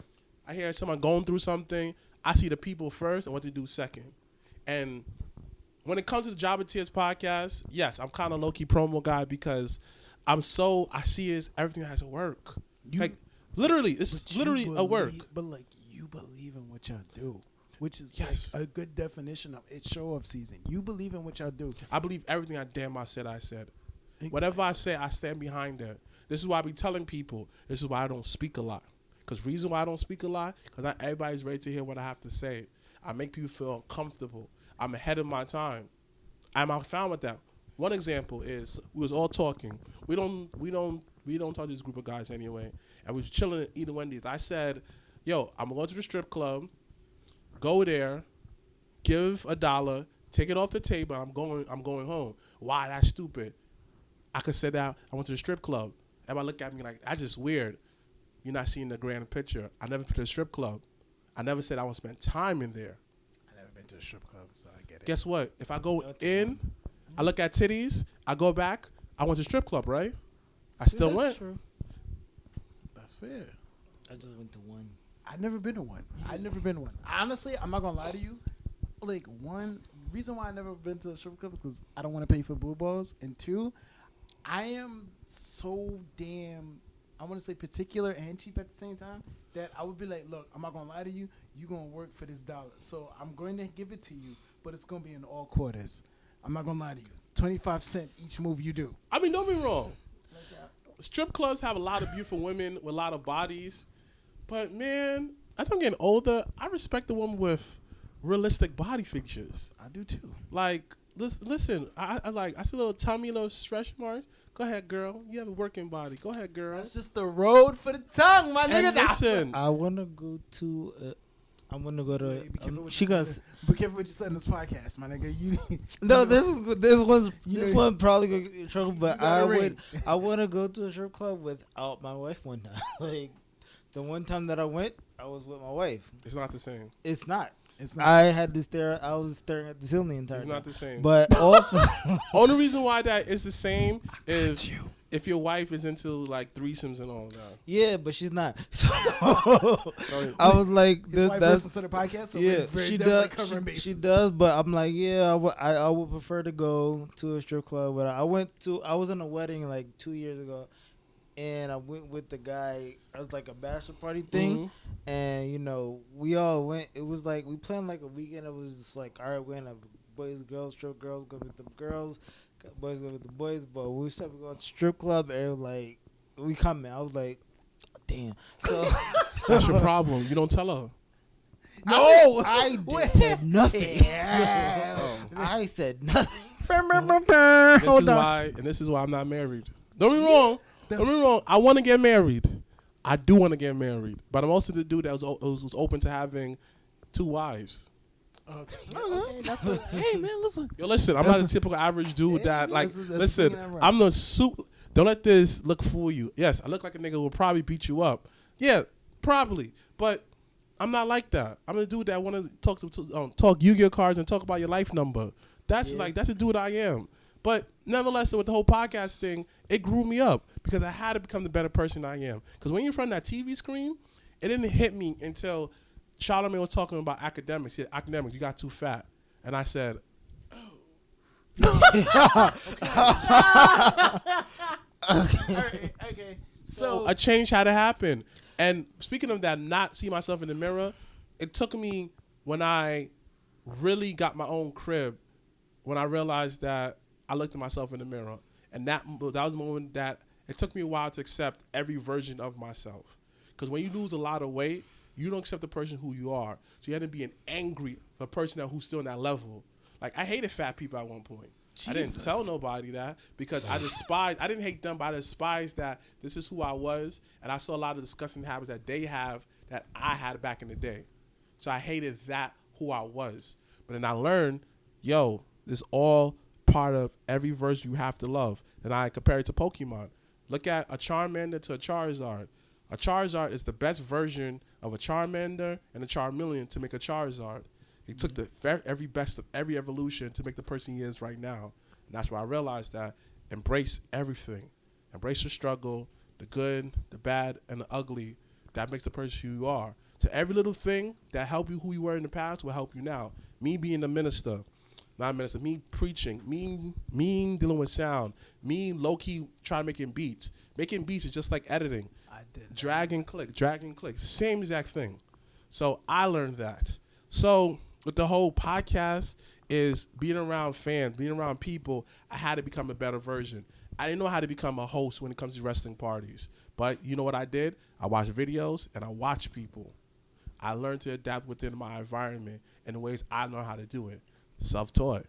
I hear someone going through something, I see the people first and what they do second. And when it comes to the Jobbertears Podcast, yes, I'm kind of low-key promo guy, because I see it as everything has to work. Like, literally, it's literally a work. But like, you believe in what y'all do, which is Yes. like a good definition of it's show-off season. You believe in what y'all do. I believe everything I said. Exactly. Whatever I say, I stand behind that. This is why I be telling people, this is why I don't speak a lot. Because reason why I don't speak a lot, because not everybody's ready to hear what I have to say. I make people feel uncomfortable. I'm ahead of my time. I'm found with that. One example is we was all talking. We don't talk to this group of guys anyway. And we was chilling eating Wendy's. I said, yo, I'm going to the strip club, go there, give $1, take it off the table, I'm going home. Why? That's stupid. I could say that I went to the strip club. Everybody look at me like, that's just weird. You're not seeing the grand picture. I never been to a strip club. I never said I want to spend time in there. I never been to a strip club, so I get it. Guess what? If I go in, I look at titties, I go back, I went to strip club, right? I still went. True. That's fair. I just went to one. I've never been to one. Honestly, I'm not gonna lie to you. Like, one reason why I never been to a strip club is because I don't want to pay for blue balls, and two, I am so damn, I want to say particular and cheap at the same time, that I would be like, look, I'm not gonna lie to you. You gonna work for this $1, so I'm going to give it to you, but it's gonna be in all quarters. I'm not gonna lie to you. 25 cents each move you do. I mean, don't be wrong. Strip clubs have a lot of beautiful women with a lot of bodies. But, man, as I'm getting older, I respect the woman with realistic body features. I do too. Like, listen, I see a little tummy, little stretch marks. Go ahead, girl. You have a working body. Go ahead, girl. That's just the road for the tongue, my nigga. And listen, I want to go to. I'm gonna go to. Be careful what She you got. say. Be careful what you say in this podcast, my nigga. You No, this You know- one probably gonna get in trouble, but You got a I ring. want to go to a strip club without my wife one time. Like, the one time that I went, I was with my wife. it's not the same. It's not. It's not. I had to stare. I was staring at the ceiling the entire It's time. not the same. But also, Only reason why that is the same is if your wife is into like threesomes and all that. yeah, but she's not. So So, I was like, His wife that's listens to the podcast, so yeah. we're very She definitely does. covering bases. She does, but I'm like, yeah, I would prefer to go to a strip club. But I was in a wedding like 2 years ago, and I went with the guy. It was like a bachelor party thing, mhm. and you know, we all went. It was like we planned like a weekend. It was just like, all right, we're gonna have boys, girls, strip, girls go with the girls, boys go with the boys. But we started going to strip club, and it was like we coming. I was like, damn. So That's your problem. You don't tell her. No, I Wait. said nothing. Yeah. I said nothing. This is why I'm not married. Don't be wrong. Don't be wrong. I want to get married. I do want to get married, but I'm also the dude that was open to having 2 wives. Okay, that's what, hey man, listen. Yo, listen, I'm not a typical average dude Yeah, that like. that's Listen, right. I'm the soup. Don't let this look fool you. Yes, I look like a nigga who will probably beat you up. Yeah, probably, but I'm not like that. I'm the dude that want to talk Yu-Gi-Oh cards and talk about your life number. That's that's the dude I am. But nevertheless, with the whole podcast thing, it grew me up because I had to become the better person I am. Because when you're in front of that TV screen, it didn't hit me until Charlamagne was talking about academics. He said, academics, you got too fat. And I said, Okay. So a change had to happen. And speaking of that, not see myself in the mirror, it took me when I really got my own crib, when I realized that I looked at myself in the mirror. And that was the moment that it took me a while to accept every version of myself. Because when you lose a lot of weight, you don't accept the person who you are. So you had to be an angry person who's still in that level. Like, I hated fat people at one point. I didn't tell nobody that because I didn't hate them, but I despised that this is who I was. And I saw a lot of disgusting habits that they have that I had back in the day. So I hated that who I was. But then I learned, yo, this all part of every verse you have to love. And I compare it to Pokemon. Look at a Charmander to a Charizard. A Charizard is the best version of a Charmander and a Charmeleon to make a Charizard. He took the every best of every evolution to make the person he is right now. And that's why I realized that embrace everything. Embrace the struggle, the good, the bad, and the ugly. That makes the person who you are. So every little thing that helped you who you were in the past will help you now. Me being a minister, not a minister, me preaching, me dealing with sound, me low-key trying to making beats. Making beats is just like editing. I did. Drag and click. Same exact thing. So I learned that. So with the whole podcast is being around fans, being around people, I had to become a better version. I didn't know how to become a host when it comes to wrestling parties. But you know what I did? I watched videos and I watched people. I learned to adapt within my environment in the ways I know how to do it. Self-taught.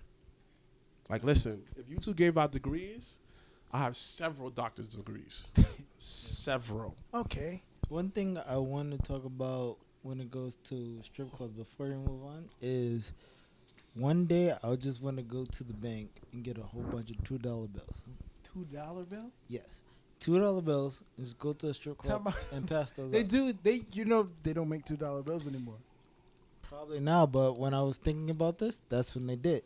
Like, listen, if you two gave out degrees, I have several doctor's degrees. Several. Okay. One thing I want to talk about when it goes to strip clubs before we move on is one day I just want to go to the bank and get a whole bunch of $2 bills. $2 bills? Yes. $2 bills. Just go to a strip club and pass those They out. do. They don't make $2 bills anymore. Probably now, but when I was thinking about this, that's when they did.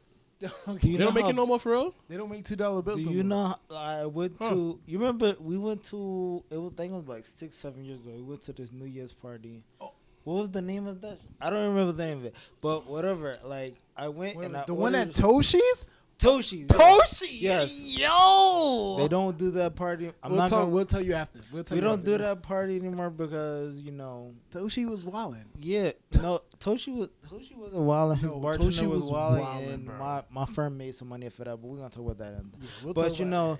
Okay. They don't make it no more for real? They don't make $2 bills Do no you more. know? I went to. You remember we went to? It was, I think it was like 6-7 years ago. We went to this New Year's party. Oh. What was the name of that? I don't remember the name of it, but whatever. Like I went and I the one at ordered- Toshi's? Toshi's. Toshi. Yes. Yo. They don't do that party. We'll tell you after. We don't do that party anymore because Toshi was wildin'. Yeah, no, Toshi wasn't wilding. His No, bartender Toshi was was wilding, wildin', and bro. my firm made some money for that. But we're gonna talk about that. Yeah, But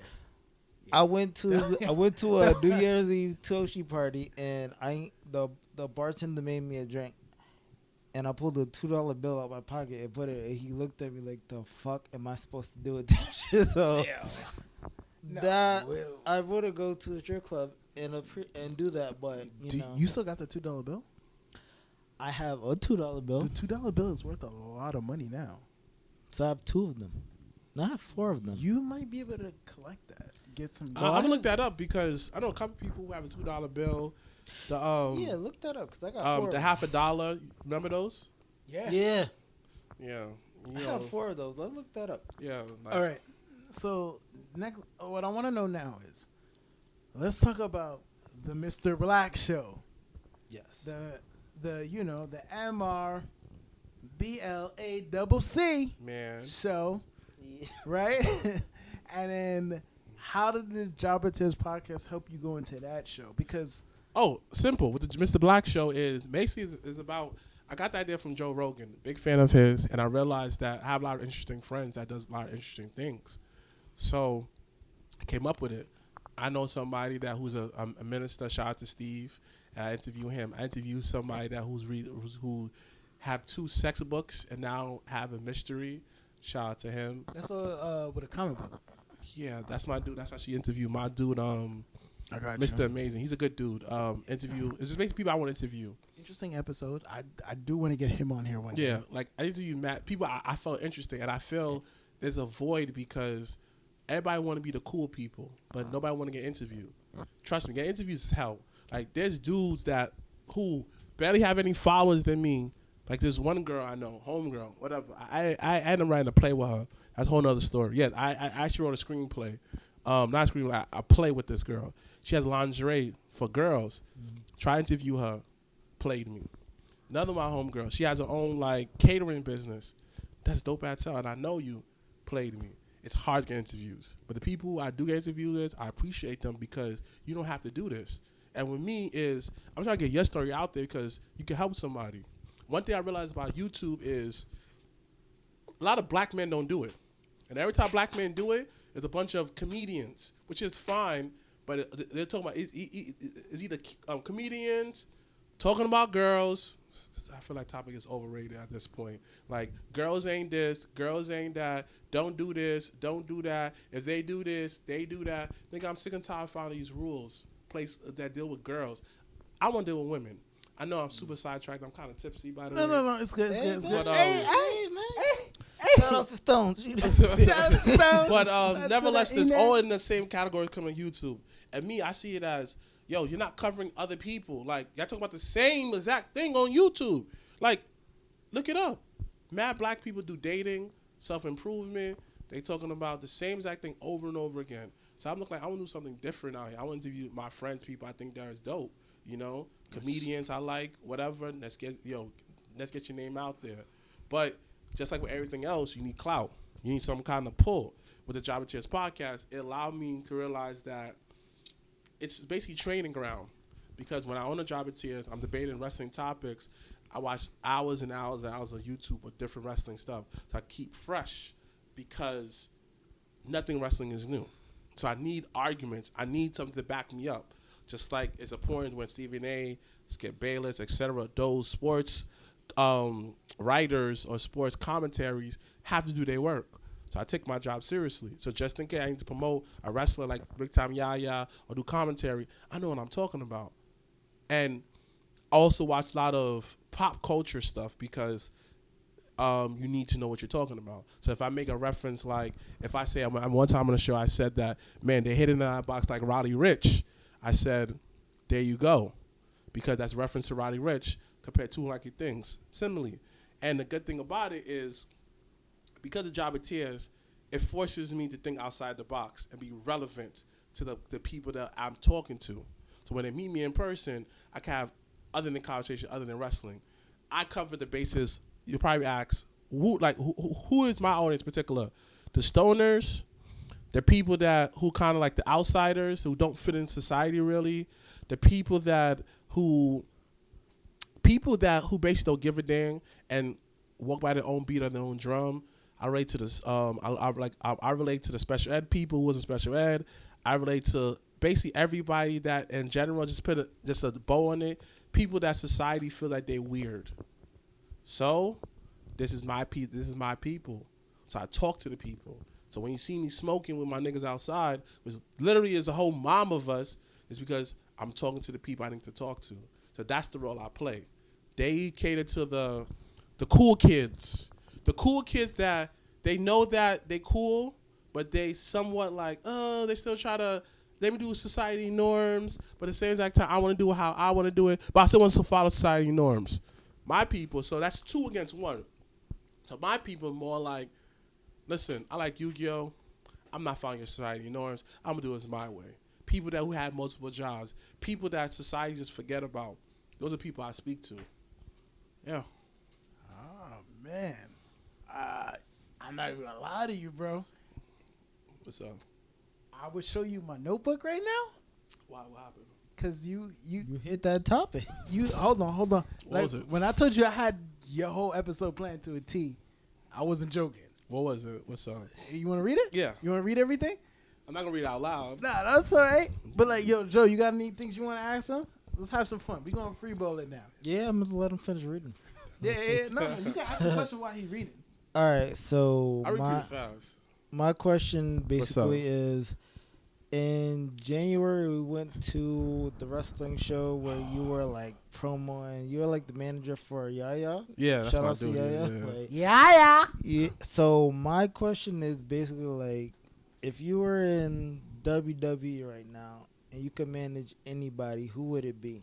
I went to a New Year's Eve Toshi party, and the bartender made me a drink, and I pulled a $2 bill out of my pocket and put it. And he looked at me like, "The fuck am I supposed to do with this shit?" So I would have go to a strip club and do that, but you still got the $2 bill? I have a $2 bill. The $2 bill is worth a lot of money now. So I have 2 of them. No, I have 4 of them. You might be able to collect that. Get some. I'm gonna look that up because I know a couple people who have a $2 bill. Yeah, look that up because I got 4. The $50. Remember those? Yeah. Yeah. Yeah. I have 4 of those. Let's look that up. Yeah. All right. So next, what I want to know now is, let's talk about the Mr.Blacc Show. Yes. The MRBLACC Man. show, Yeah. right? And then how did the Jobbertears Podcast help you go into that show? Because Simple. What the Mr.Blacc Show is basically is about. I got the idea from Joe Rogan, big fan of his, and I realized that I have a lot of interesting friends that does a lot of interesting things. So I came up with it. I know somebody who's a minister. Shout out to Steve. I interview him. I interview somebody who have 2 sex books and now have a mystery. Shout out to him. that's with a comic book. Yeah, that's my dude. That's how she interviewed my dude. I got Mr. Amazing. He's a good dude. Interview. It's just basically people I want to interview. Interesting episode. I do want to get him on here one day. Yeah, like I interview people I felt interesting, and I feel there's a void because everybody want to be the cool people, but nobody want to get interviewed. Trust me, getting interviews is hell. Like there's dudes who barely have any followers than me. Like this one girl I know, homegirl, whatever. I ended up writing a play with her. That's a whole nother story. Yeah, I actually wrote a screenplay. Not a screenplay. I play with this girl. She has lingerie for girls. Try to interview her. Played me. Another my homegirl. She has her own catering business. That's dope as hell. And I know you. Played me. It's hard to get interviews. But the people who I do get interviews with, I appreciate them because you don't have to do this. And with me is, I'm trying to get your story out there because you can help somebody. One thing I realized about YouTube is a lot of black men don't do it. And every time black men do it, there's a bunch of comedians, which is fine, but they're talking about is either comedians talking about girls. I feel like topic is overrated at this point. Like, girls ain't this, girls ain't that. Don't do this, don't do that. If they do this, they do that. Nigga, I'm sick and tired of finding these rules that deal with girls. I want to deal with women. I know I'm super sidetracked. I'm kind of tipsy, by the way. No. It's good. It's good. But, Hey, man. Shout out to Stones. But nevertheless, there's all in the same category coming to YouTube. And me, I see it as, yo, you're not covering other people. Like, y'all talking about the same exact thing on YouTube. Like, look it up. Mad black people do dating, self-improvement. They talking about the same exact thing over and over again. So I'm looking like, I want to do something different out here. I want to interview my friends, people I think that is dope. You know, comedians I like, whatever. Let's get your name out there. But just like with everything else, you need clout. You need some kind of pull. With the Jobbertears Podcast, it allowed me to realize that it's basically training ground. Because when I own a Jobbertears, I'm debating wrestling topics. I watch hours and hours and hours on YouTube with different wrestling stuff. So I keep fresh because nothing wrestling is new. So I need arguments. I need something to back me up. Just like it's important when Stephen A., Skip Bayless, etc., those sports writers or sports commentaries have to do their work. So I take my job seriously. So just in case I need to promote a wrestler like Big Time Yaya or do commentary, I know what I'm talking about. And I also watch a lot of pop culture stuff because you need to know what you're talking about. So if I make a reference, like if I say, I'm one time on the show, I said that, man, they hit in that box like Roddy Ricch. I said, there you go. Because that's reference to Roddy Ricch compared to Like Your Things, similarly. And the good thing about it is, because of Jobbertears, it forces me to think outside the box and be relevant to the people that I'm talking to. So when they meet me in person, I can have other than conversation, other than wrestling. I cover the basis. You'll probably ask, who is my audience in particular? The stoners, the people who kind of like the outsiders, who don't fit in society really, the people who basically don't give a damn and walk by their own beat on their own drum. I relate to this. I relate to the special ed people who was in special ed. I relate to basically everybody that in general just put a bow on it. People that society feel like they're weird. So this is my people. So I talk to the people. So when you see me smoking with my niggas outside, which literally is a whole mob of us, is because I'm talking to the people I need to talk to. So that's the role I play. They cater to the cool kids. The cool kids that they know that they cool, but they somewhat like, they still try to, let me do society norms, but at the same exact time, I want to do it how I want to do it, but I still want to follow society norms. My people, so that's 2 against 1. So my people are more like, listen, I like Yu-Gi-Oh! I'm not following your society norms. I'm going to do it my way. People who had multiple jobs. People that society just forget about. Those are people I speak to. Yeah. Oh, man. I'm not even going to lie to you, bro. What's up? I would show you my notebook right now. Why? What happened? Because you hit that topic. Hold on. What was it? When I told you I had your whole episode planned to a T, I wasn't joking. What was it? What's up? You want to read it? Yeah. You want to read everything? I'm not going to read it out loud. Nah, that's all right. But like, yo, Joe, you got any things you want to ask him? Let's have some fun. We're going to freeball it now. Yeah, I'm going to let him finish reading. Yeah. No, you can ask a question while he's reading. All right, so I read pretty fast. My question basically is, in January we went to the wrestling show where you were like promoing. You were like the manager for Yaya. Yeah, that's shout what out to I do. Yaya. Yeah. Like, Yeah. So my question is basically like, if you were in WWE right now and you could manage anybody, who would it be?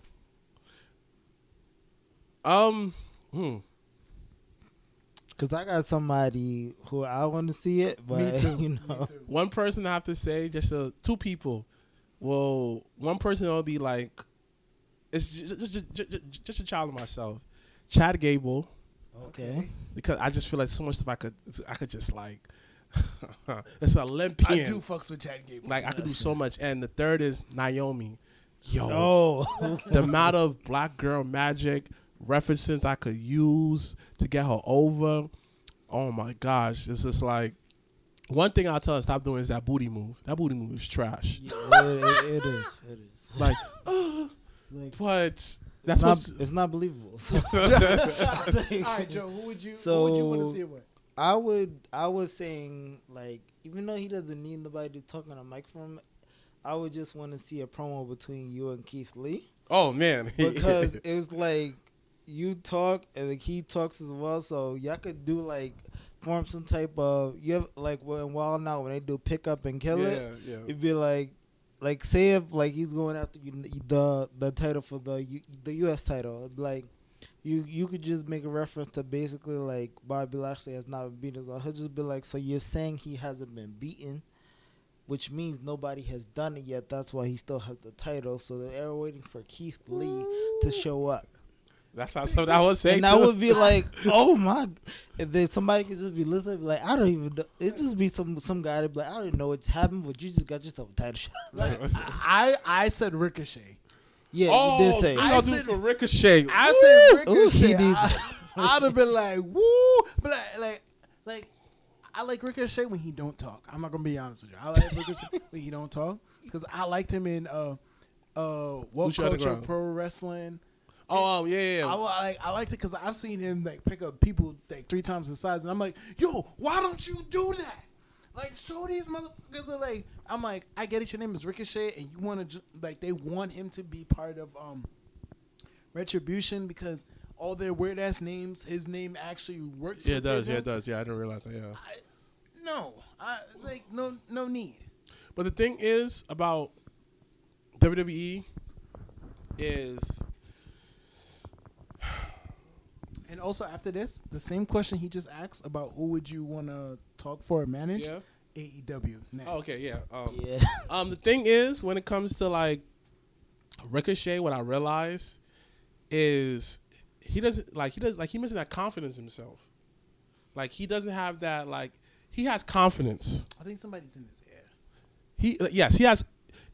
Because I got somebody who I want to see it, but Me too. you know. Me too. One person I have to say, just two people. Well, one person will be like, it's just a child of myself, Chad Gable. Okay. Because I just feel like so much stuff I could just like, it's an Olympian. I do fucks with Chad Gable. Like I could do so much. And the third is Naomi. Yo, Oh. the amount of black girl magic references I could use to get her over. Oh my gosh, it's just like, one thing I'll tell her stop doing is that booty move. That booty move is trash. Yeah, it is. It is. Like, Like, but It's not believable. So. All right, Joe. Who would you want to see it with? I was saying, like, even though he doesn't need nobody to talk on a mic for him, I would just want to see a promo between you and Keith Lee. Oh man, because it was like you talk and the Keith talks as well, so y'all could do like form some type of when Wild Now when they do pick up and kill it. Yeah. It'd be like say if like he's going after the title for the U.S. title, it'd be like. You could just make a reference to basically like Bobby Lashley has not been beaten. He'll just be like, so you're saying he hasn't been beaten, which means nobody has done it yet. That's why he still has the title. So they're waiting for Keith Lee to show up. That's how something I would say. And that would be like, oh my! And then somebody could just be listening, be like, I don't even know. It'd just be some guy to be like, I don't even know what's happened, but you just got yourself a title shot. Like, I said Ricochet. Yeah, you did say. I said for Ricochet. I said Ricochet. Ooh, I'd have been like, woo, but like, I like Ricochet when he don't talk. I'm not gonna be honest with you. I like Ricochet when he don't talk because I liked him in World Culture Pro Wrestling. Oh yeah. I liked it because I've seen him like pick up people like 3 times his size, and I'm like, yo, why don't you do that? Like, show these motherfuckers are like, I'm like, I get it, your name is Ricochet, and you want to, like, they want him to be part of Retribution because all their weird-ass names, his name actually works. Yeah, it does. Yeah, it does. Yeah, I didn't realize that, yeah. No need. But the thing is about WWE is... And also after this, the same question he just asked about who would you want to talk for or manage? Yeah. AEW next. Oh, okay, yeah. Yeah. The thing is, when it comes to like Ricochet, what I realize is he missing that confidence in himself. Like he doesn't have that. Like he has confidence. I think somebody's in his ear.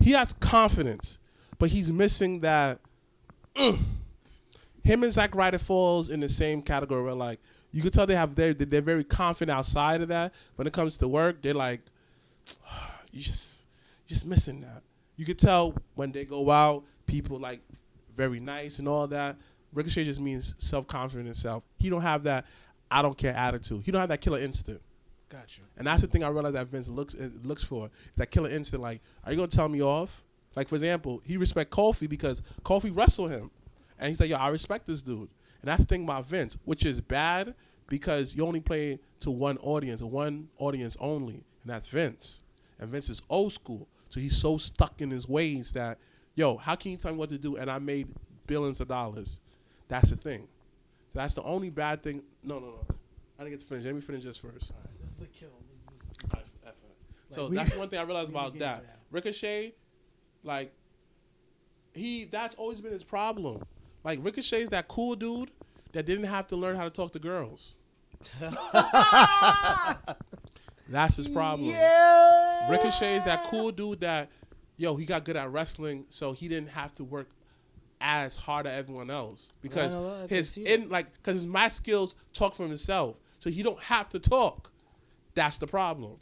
He has confidence, but he's missing that. Him and Zack Ryder falls in the same category where like you could tell they're very confident outside of that. When it comes to work, they're like, you just missing that. You could tell when they go out, people like very nice and all that. Ricochet just means self-confident in himself. He don't have that I don't care attitude. He don't have that killer instinct. Gotcha. And that's the thing I realize that Vince looks for. Is that killer instinct. Like, are you gonna tell me off? Like, for example, he respect Kofi because Kofi wrestled him. And he's like, yo, I respect this dude. And that's the thing about Vince, which is bad because you only play to one audience only, and that's Vince. And Vince is old school, so he's so stuck in his ways that, yo, how can you tell me what to do? And I made billions of dollars. That's the thing. So that's the only bad thing. No. I didn't get to finish. Let me finish this first. All right, this is a kill. So that's one thing I realized about that. Ricochet, like, that's always been his problem. Like, Ricochet's that cool dude that didn't have to learn how to talk to girls. That's his problem. Yeah. Ricochet's that cool dude that, yo, he got good at wrestling, so he didn't have to work as hard as everyone else because his math skills talk for himself, so he don't have to talk. That's the problem.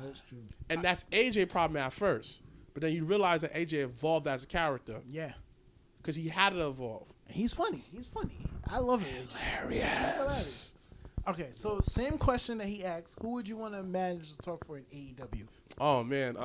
That's true. And that's AJ problem at first, but then you realize that AJ evolved as a character. Yeah. Because he had to evolve. He's funny. I love it. Hilarious. Okay, so same question that he asked. Who would you want to manage to talk for in AEW? Oh, man.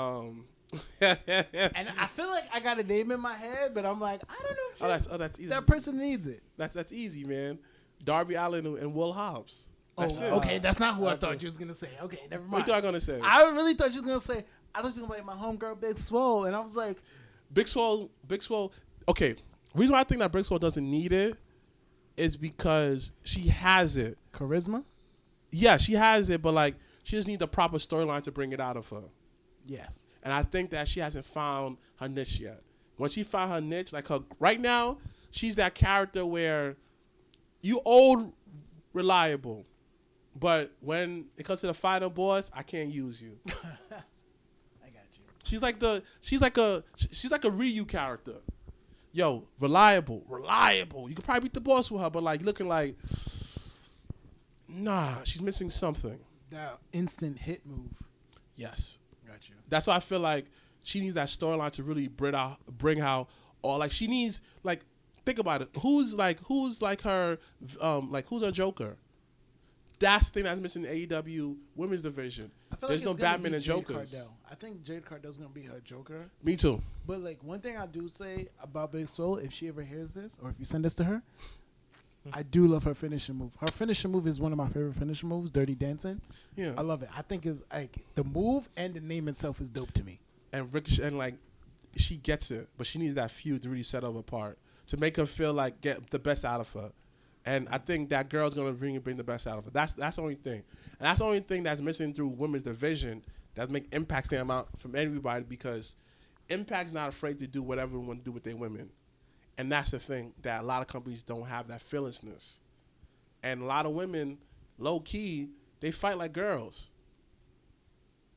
And I feel like I got a name in my head, but I'm like, I don't know if that's easy. that person needs it. That's easy, man. Darby Allin and Will Hobbs. That's it. Okay, that's not who I thought you was going to say. Okay, never mind. What you thought I was going to say? I really thought you was going to say, I thought you were going to be like my homegirl, Big Swole, and I was like. Big Swole. Okay. The reason why I think that Big Swole doesn't need it is because she has it. Charisma? Yeah, she has it, but like she just needs the proper storyline to bring it out of her. Yes. And I think that she hasn't found her niche yet. When she found her niche, like her right now, she's that character where you old reliable, but when it comes to the final boss, I can't use you. I got you. She's like a Ryu character. Yo, reliable. You could probably beat the boss with her, but like looking like, nah, she's missing something. That instant hit move. Yes. Got you. That's why I feel like she needs that storyline to really bring out all. Like she needs like think about it. Who's like her, who's her Joker? That's the thing that's missing in AEW women's division. There's no Batman and Jokers. I think Jade Cardel's gonna be her Joker. Me too. But like one thing I do say about Big Swole, if she ever hears this, or if you send this to her, I do love her finishing move. Her finishing move is one of my favorite finishing moves, Dirty Dancing. Yeah, I love it. I think it's like the move and the name itself is dope to me. And Ricochet, and like she gets it, but she needs that feud to really set up apart to make her feel like get the best out of her. And I think that girl's gonna bring the best out of her. That's the only thing, and that's the only thing that's missing through women's division that make Impact stand out from everybody, because Impact's not afraid to do whatever they want to do with their women, and that's the thing that a lot of companies don't have, that fearlessness. And a lot of women, low key, they fight like girls.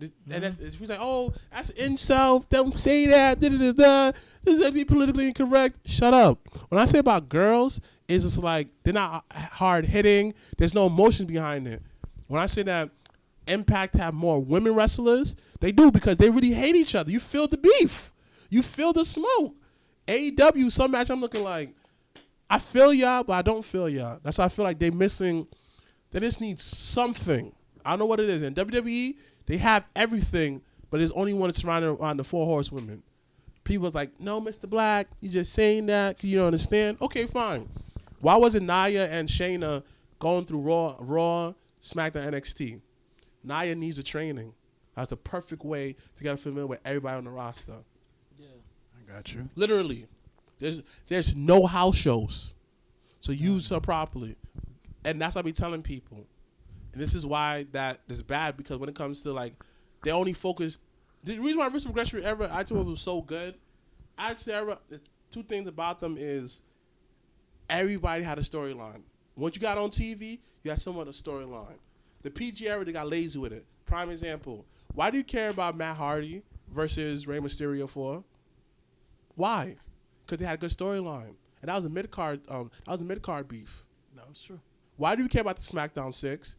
And that's, he's like, oh, that's incel. Don't say that. Da, da, da, da. This is be politically incorrect. Shut up. When I say about girls, it's just like they're not hard hitting. There's no emotion behind it. When I say that Impact have more women wrestlers, they do, because they really hate each other. You feel the beef. You feel the smoke. AEW, some match I'm looking like, I feel y'all, but I don't feel y'all. That's why I feel like they missing. They just need something. I don't know what it is. In WWE, they have everything, but there's only one surrounded around the 4 horsewomen. People's like, no, Mr. Blacc, you just saying that because you don't understand. Okay, fine. Why wasn't Nia and Shayna going through Raw, SmackDown, NXT? Nia needs a training. That's the perfect way to get familiar with everybody on the roster. Yeah, I got you. Literally, there's no house shows, so use her properly, and that's what I be telling people. And this is why that is bad, because when it comes to like, they only focus. The reason why Risk Regression ever I told it was so good. Actually, the 2 things about them is everybody had a storyline. Once you got on TV, you had somewhat a storyline. The PG era, they got lazy with it. Prime example. Why do you care about Matt Hardy versus Rey Mysterio for? Why? Because they had a good storyline, and that was a mid card. That was a mid card beef. No, it's true. Why do you care about the SmackDown 6?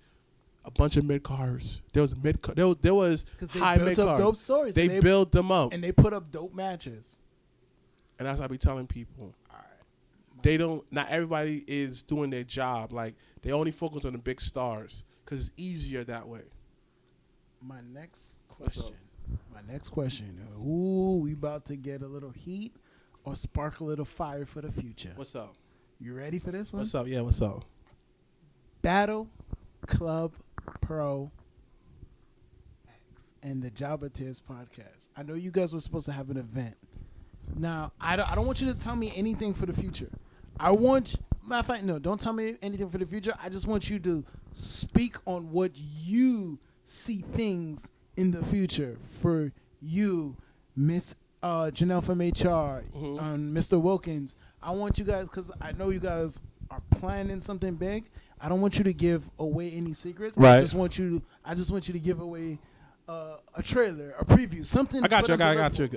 A bunch of mid cards. There was mid. There was high mid cards. They built up dope stories. They built them up, and they put up dope matches. And that's what I be telling people. All right. They don't. Not everybody is doing their job. Like, they only focus on the big stars because it's easier that way. My next question. Ooh, we about to get a little heat or spark a little fire for the future. What's up? You ready for this one? What's up? Yeah, what's up? Battle Club Pro X and the Jobbertears Podcast. I know you guys were supposed to have an event. Now, I don't want you to tell me anything for the future. Matter of fact, no, don't tell me anything for the future. I just want you to speak on what you see things in the future for you, Miss Janelle from HR, Mr. Wilkins. I want you guys, because I know you guys are planning something big. I don't want you to give away any secrets. Right. I just want you to give away a trailer, a preview, something. I got you.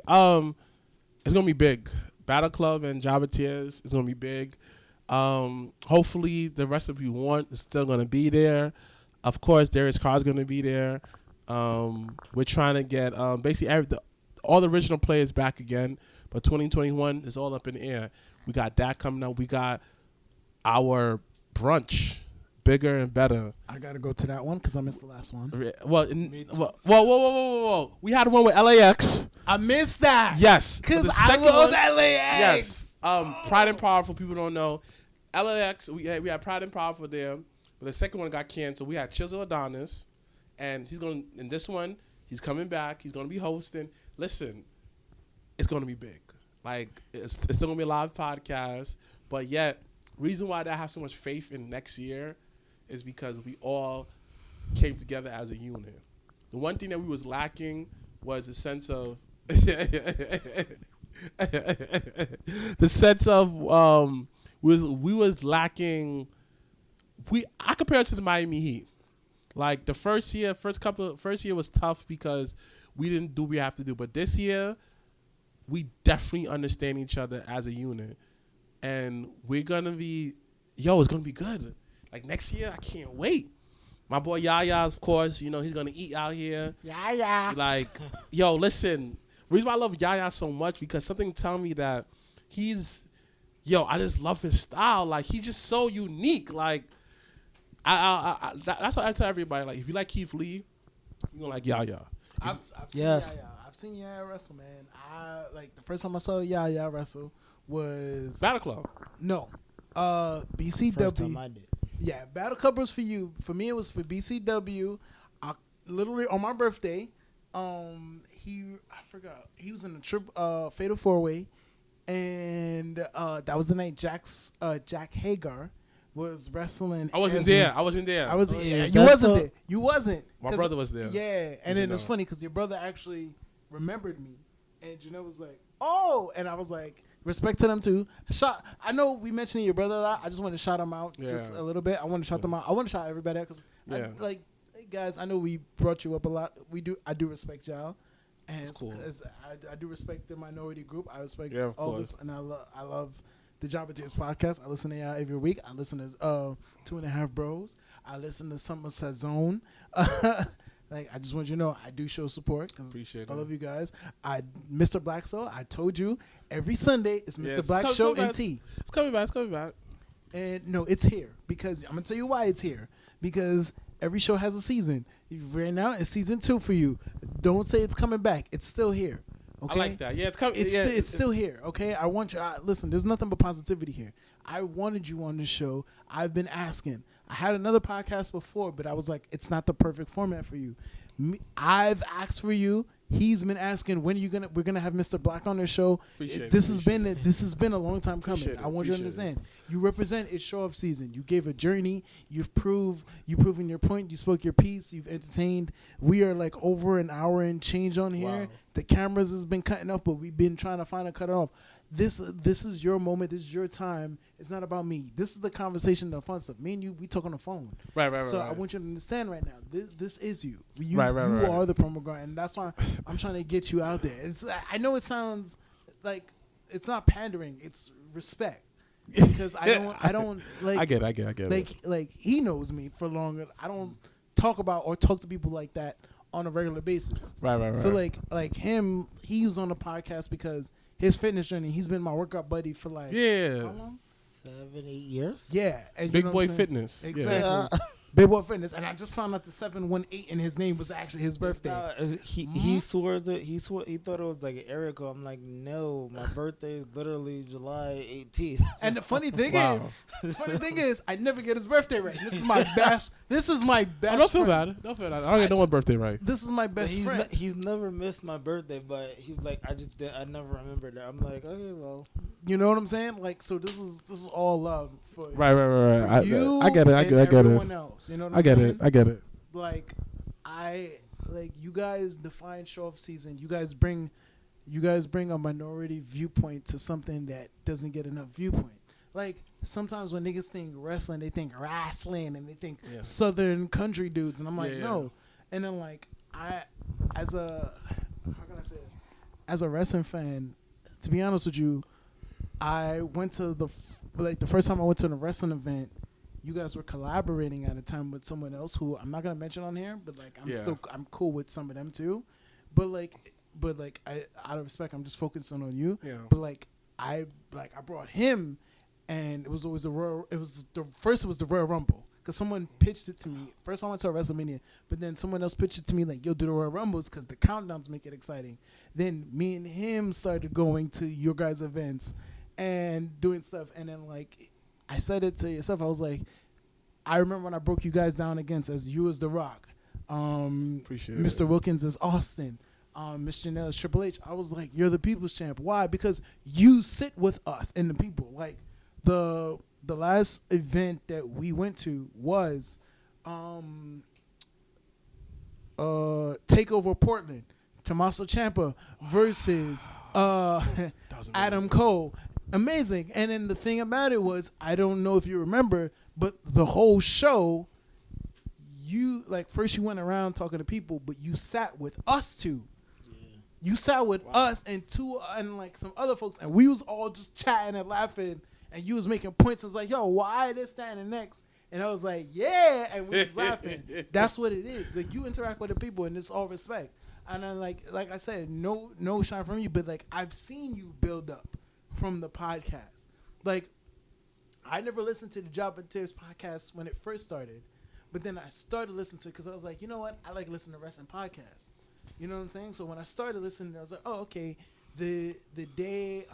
It's gonna be big. Battle Club and Jobbertears is gonna be big. Hopefully the rest of you want is still gonna be there. Of course, Darius Carr's gonna be there. We're trying to get basically all the original players back again, but 2021 is all up in the air. We got that coming up. We got our brunch, bigger and better. I gotta go to that one because I missed the last one. Whoa! We had one with LAX. I missed that. Yes, because I love LAX. Yes. Pride and Powerful. People don't know LAX. We had Pride and Powerful there, but the second one got canceled. We had Chisel Adonis, and he's going in this one. He's coming back. He's going to be hosting. Listen, it's going to be big. Like, it's still going to be a live podcast, but yet, reason why I have so much faith in next year is because we all came together as a unit. The one thing that we was lacking was a sense of the sense of we was lacking. I compare it to the Miami Heat. Like the first year was tough because we didn't do what we have to do. But this year, we definitely understand each other as a unit. And we're going to be, it's going to be good. Like next year, I can't wait. My boy Yaya, of course, he's going to eat out here. Yaya. Like, listen. The reason why I love Yaya so much because something tell me that he's yo, I just love his style. Like, he's just so unique. Like, that's what I tell everybody. Like, if you like Keith Lee, you're gonna like Yaya. I've seen Yes. Yaya. I've seen Yaya wrestle, man. I like the first time I saw Yaya wrestle was Battle Club. no, First time BCW. I did. Yeah, Battle Club was for you. For me, it was for BCW. Literally on my birthday, I forgot he was in the Fatal 4-Way, and that was the night Jack Hagar was wrestling. I wasn't as- there. I wasn't there. I was. Oh, yeah, yeah, you that's wasn't the- there. You wasn't. My 'Cause- brother was there. Yeah, and then it's funny because your brother actually remembered me, and Janelle was like, "Oh," and I was like, "Respect to them too." I know we mentioned your brother a lot. I just want to shout him out just Yeah. a little bit. I want to shout them out. I want to shout everybody out because, Yeah. like, hey guys, I know we brought you up a lot. I do respect y'all, and That's cool. I do respect the minority group. I respect Yeah, of all course. this, and I love the Jobbertears Podcast. I listen to y'all every week. I listen to 2.5 Bros. I listen to Somerset Zone. Like, I just want you to know I do show support because Appreciate I it. love you guys. Mr.Blacc Show, I told you every Sunday it's Yeah, Mr.Blacc it's Show coming and T. It's coming back. It's coming back. And no, it's here because I'm gonna tell you why it's here. Because every show has a season. Right now, it's season 2 for you. Don't say it's coming back. It's still here. Okay. I like that. Yeah, it's coming. It's, yeah, it's still here, okay? I want you. Listen, there's nothing but positivity here. I wanted you on this show. I've been asking. I had another podcast before, but I was like, it's not the perfect format for you. I've asked for you. He's been asking when we're gonna have Mr. Blacc on this show. Appreciate This it, has been a long time coming. Appreciate it, I want you to appreciate it. understand. You represent its show off season. You gave a journey. You've proven your point. You spoke your piece. You've entertained. We are like over an hour and change on here. Wow. The cameras has been cutting off, but we've been trying to find a cut it off. This is your moment. This is your time. It's not about me. This is the conversation, the fun stuff. Me and you, we talk on the phone. Right. So right. I want you to understand right now. This is you. You Right. are the promo guy, and that's why I'm trying to get you out there. I know it sounds like it's not pandering. It's respect because I don't like. I get it. Like he knows me for longer. I don't talk about or talk to people like that on a regular basis. Right. So like him, he was on the podcast because his fitness journey. He's been my workout buddy for like Yeah. how long? 7-8 years. Yeah, and Big you know boy what I'm saying? fitness. Exactly. Yeah. Big Boy Fitness, and I just found out the 718 in his name was actually his birthday. He swore that he thought it was like an area code. I'm like, no, my birthday is literally July 18th. And the funny thing Wow. is, I never get his birthday right. This is my best. This is my best. I don't feel friend. bad. Don't feel bad. I don't get no one birthday right. This is my best friend. He's never missed my birthday, but he's like, I never remembered it. I'm like, okay, well, You know what I'm saying? Like, so this is all love for Right. for you. I get it. I and get everyone it. else. You know what I'm I get saying? it. I get it. Like, you guys define show off season. You guys bring a minority viewpoint to something that doesn't get enough viewpoint. Like, sometimes when niggas think wrestling, they think wrestling and they think Yeah. southern country dudes, and I'm like, Yeah. no. And then like how can I say this? As a wrestling fan, to be honest with you, I went to the first time I went to a wrestling event. You guys were collaborating at a time with someone else who I'm not gonna mention on here, but like I'm cool with some of them too. But I out of respect, I'm just focusing on you. Yeah. But I brought him, and it was always the Royal Rumble. Because someone pitched it to me. First I went to a WrestleMania, but then someone else pitched it to me like, yo, do the Royal Rumbles because the countdowns make it exciting. Then me and him started going to your guys' events and doing stuff. And then like I said it to yourself, I was like, I remember when I broke you guys down against as you as The Rock, Appreciate Mr. it. Wilkins as Austin, Miss Janelle as Triple H. I was like, you're the people's champ. Why? Because you sit with us and the people. Like the last event that we went to was Takeover Portland. Tommaso Ciampa versus Adam Cole. Amazing. And then the thing about it was, I don't know if you remember, but the whole show, you first you went around talking to people, but you sat with us two. You sat with us and some other folks, and we was all just chatting and laughing, and you was making points. I was like, yo, why this, that, and the next? And I was like, yeah, and we was laughing. That's what it is. Like, you interact with the people, and it's all respect. And then, like I said, no shine from you, but like I've seen you build up from the podcast. like, I never listened to the Jobbertears podcast when it first started, but then I started listening to it because I was like, you know what? I like listening to wrestling podcasts. You know what I'm saying? So when I started listening, I was like, oh, okay. The day,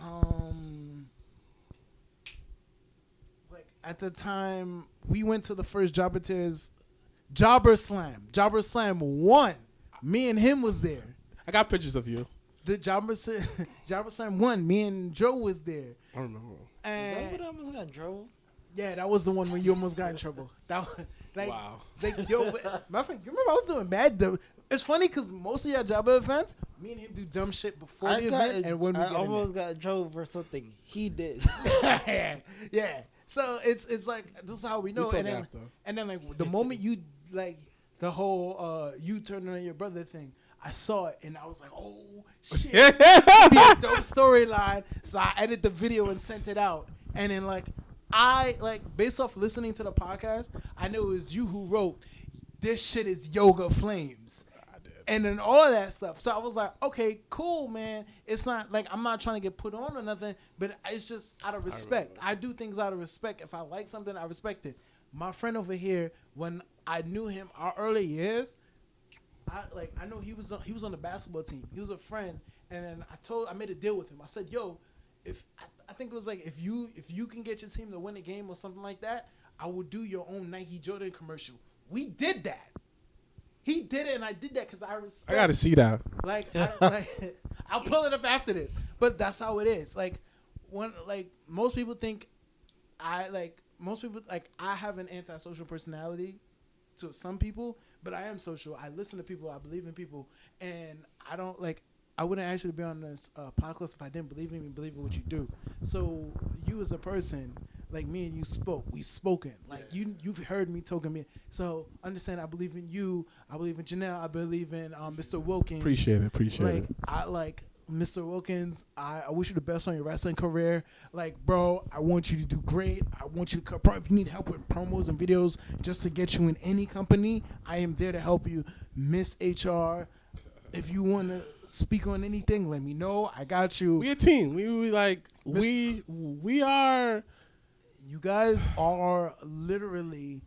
like at the time we went to the first Jobber Slam 1. Me and him was there. I got pictures of you. The Jobber Slam 1. Me and Joe was there. I don't know. And Is that what I almost got in trouble? yeah, that was the one when you almost got in trouble. That was, like, Wow. Like, yo, my friend, you remember I was doing mad dumb. It's funny because most of y'all Jobber events, me and him do dumb shit before the event and when we I get almost got in trouble for something he did. yeah. So it's like this is how we know. talk And then, after. and then like the moment you like the whole you turning on your brother thing, I saw it and I was like, oh shit, this could be a dope storyline. So I edited the video and sent it out. And then like I like based off listening to the podcast, I knew it was you who wrote this shit is Yoga Flames. And then all that stuff. So I was like, okay, cool, man. It's not like I'm not trying to get put on or nothing, but it's just out of respect. I do things out of respect. If I like something, I respect it. My friend over here, when I knew him our early years, I know he was on the basketball team. He was a friend, and then I made a deal with him. I said, yo, if I think it was like if you can get your team to win a game or something like that, I will do your own Nike Jordan commercial. We did that. He did it, and I did that because I respect. I gotta see that. I'll pull it up after this. But that's how it is. Like, most people think I have an antisocial personality to some people, but I am social. I listen to people. I believe in people, and I wouldn't actually be on this podcast if I didn't believe in what you do. So you as a person. Like me and you we've spoken. Like you've heard me talking me. So understand I believe in you. I believe in Janelle. I believe in Mr. Wilkins. Appreciate it. I like Mr. Wilkins. I wish you the best on your wrestling career. Like, bro, I want you to do great. I want you to if you need help with promos and videos just to get you in any company, I am there to help you. Miss HR. If you want to speak on anything, let me know. I got you. We a team. We are. You guys are literally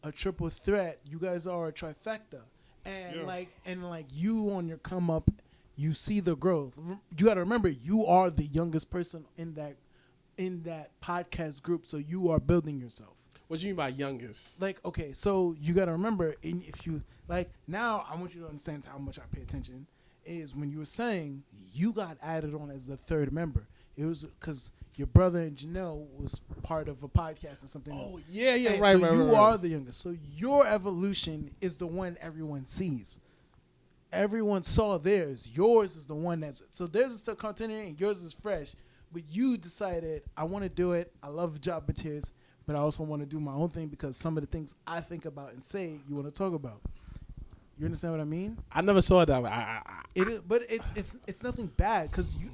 a triple threat. You guys are a trifecta, and like you on your come up, you see the growth. You got to remember, you are the youngest person in that podcast group, so you are building yourself. What do you mean by youngest? Like, okay, so you got to remember, if you like now, I want you to understand how much I pay attention. Is when you were saying you got added on as the third member. It was because your brother and Janelle was part of a podcast or something else. Oh, yeah, And right, so right, you right. are the youngest. So your evolution is the one everyone sees. Everyone saw theirs. Yours is the one that's... So theirs is still continuing and yours is fresh. But you decided, I want to do it. I love Jobbertears, but I also want to do my own thing because some of the things I think about and say you want to talk about. You understand what I mean? I never saw it that way. It is, but it's nothing bad because you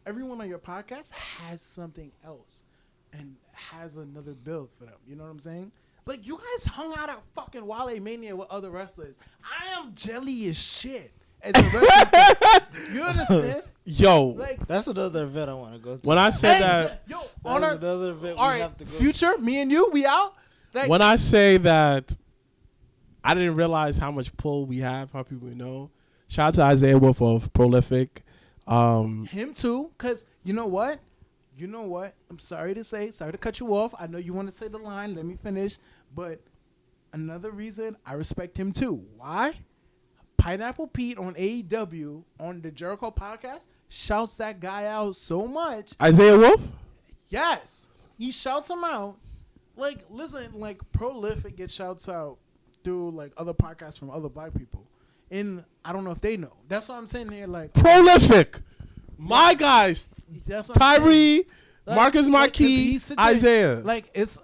everyone on your podcast has something else and has another build for them. You know what I'm saying? Like you guys hung out at fucking Wale Mania with other wrestlers. I am jelly as shit as a wrestler. You understand? Yo, Like That's another event I want to go to. when I said that, yo, That's on our another event all we right, have to go future, me and you, we out. Like, when I say that, I didn't realize how much pull we have, how people know. Shout out to Isaiah Wolf of Prolific. him too, because you know what? I'm sorry to cut you off. I know you want to say the line. Let me finish. But another reason I respect him too. Why? Pineapple Pete on AEW on the Jericho podcast shouts that guy out so much. Isaiah Wolf? Yes, he shouts him out. Like, listen, like Prolific gets shouts out through like other podcasts from other black people, and I don't know if they know. That's why I'm saying here, like Prolific. My guys. that's what I'm saying. Tyree, Like- Marcus 'cause Marquis, he sit there- Isaiah. Like it's,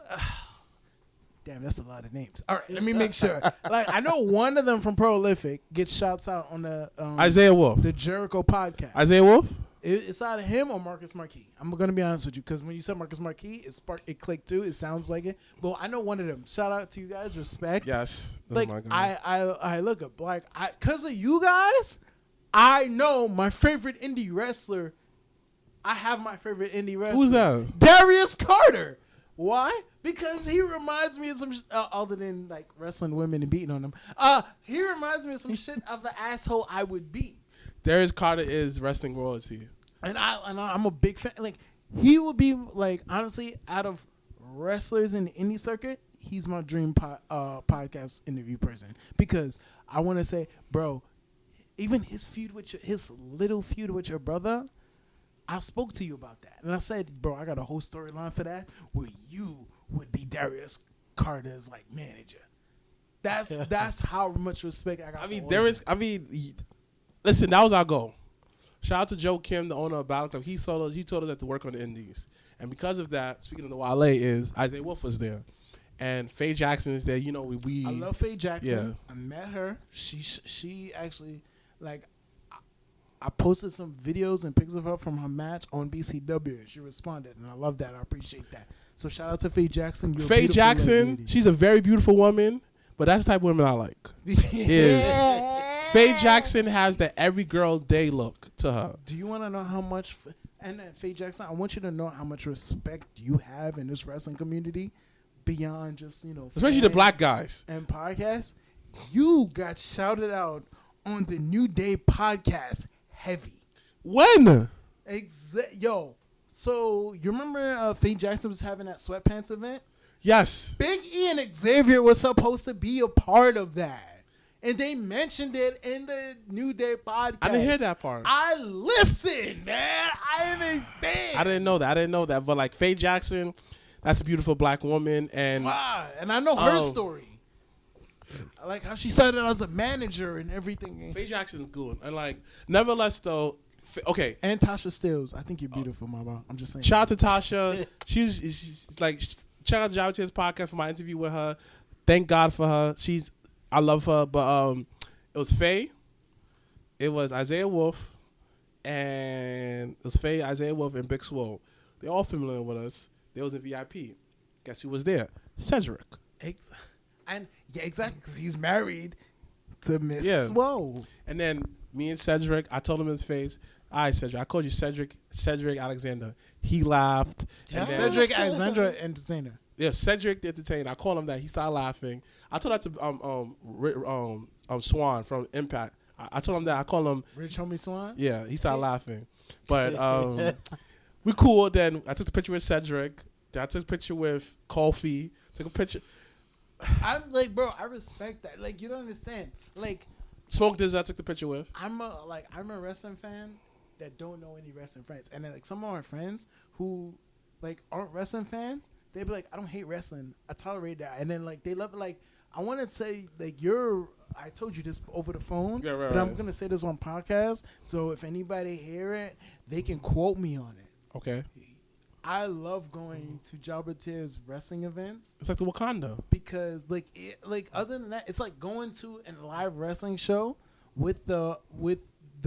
damn, that's a lot of names. All right, let me make sure. Like I know one of them from Prolific gets shouts out on the Isaiah Wolf. the Jericho podcast. Isaiah Wolf? It's either him or Marcus Marquis. I'm gonna be honest with you because when you said Marcus Marquis, it clicked too. It sounds like it. But I know one of them. Shout out to you guys. Respect. Yes. That's Like my guy. I look up like because of you guys, I know my favorite indie wrestler. I have my favorite indie wrestler. Who's that? Darius Carter. Why? Because he reminds me of some other than like wrestling women and beating on them. He reminds me of some shit of the asshole I would be. Darius Carter is wrestling royalty. And I'm a big fan. Like he would be like honestly out of wrestlers in the indie circuit, he's my dream podcast interview person because I want to say, bro, even his little feud with your brother, I spoke to you about that, and I said, bro, I got a whole storyline for that where you would be Darius Carter's like manager. That's how much respect I got. I mean, listen, that was our goal. Shout out to Joe Kim, the owner of Battle Club. He told us that to work on the indies. And because of that, speaking of the Wale, is Isaiah Wolf was there. And Faye Jackson is there. You know, I love Faye Jackson. Yeah. I met her. She actually, like, I posted some videos and pics of her from her match on BCW. She responded, and I love that. I appreciate that. So shout out to Faye Jackson. Faye Jackson, she's a very beautiful woman, but that's the type of woman I like. Faye Jackson has the every girl day look to her. Do you want to know how much? And Faye Jackson, I want you to know how much respect you have in this wrestling community beyond just, especially the black guys and podcasts. You got shouted out on the New Day podcast heavy. When? Yo, so you remember Faye Jackson was having that sweatpants event? Yes. Big E and Xavier was supposed to be a part of that. And they mentioned it in the New Day podcast. I didn't hear that part. I listened, man. I am a fan. I didn't know that. But like Faye Jackson, that's a beautiful black woman, and I know her story. I like how she started as a manager and everything. Faye Jackson's good, and like nevertheless though, okay. And Tasha Stills, I think you're beautiful, Mama. I'm just saying. Shout out to Tasha. she's like, shout out to Jobbertears Podcast for my interview with her. Thank God for her. I love her, but it was Faye, it was Isaiah Wolf, and Isaiah Wolf, and Big Swole. They're all familiar with us. They was in VIP. Guess who was there? Cedric. And yeah, exactly, because he's married to Miss Swole. And then me and Cedric, I told him in his face, all right, Cedric, I called you Cedric Alexander. He laughed. Yeah. Cedric Alexander Entertainer. Yeah, Cedric the Entertainer. I called him that. He started laughing. I told that to Swan from Impact. I told him that. I called him Rich Homie Swan. Yeah, he started laughing. But we cool. Then I took the picture with Cedric. Then I took a picture with Kofi. Took a picture. I'm like, bro, I respect that. Like, you don't understand. Like, Smoke Dizzy I took the picture with. I'm a wrestling fan that don't know any wrestling friends, and then like some of our friends who like aren't wrestling fans. They be like, I don't hate wrestling. I tolerate that. And then, like, they love it. Like, I want to say, like, I told you this over the phone, but I'm going to say this on podcast. So if anybody hear it, they can quote me on it. Okay. I love going to Jobbertears wrestling events. It's like the Wakanda. Because, other than that, it's like going to a live wrestling show with the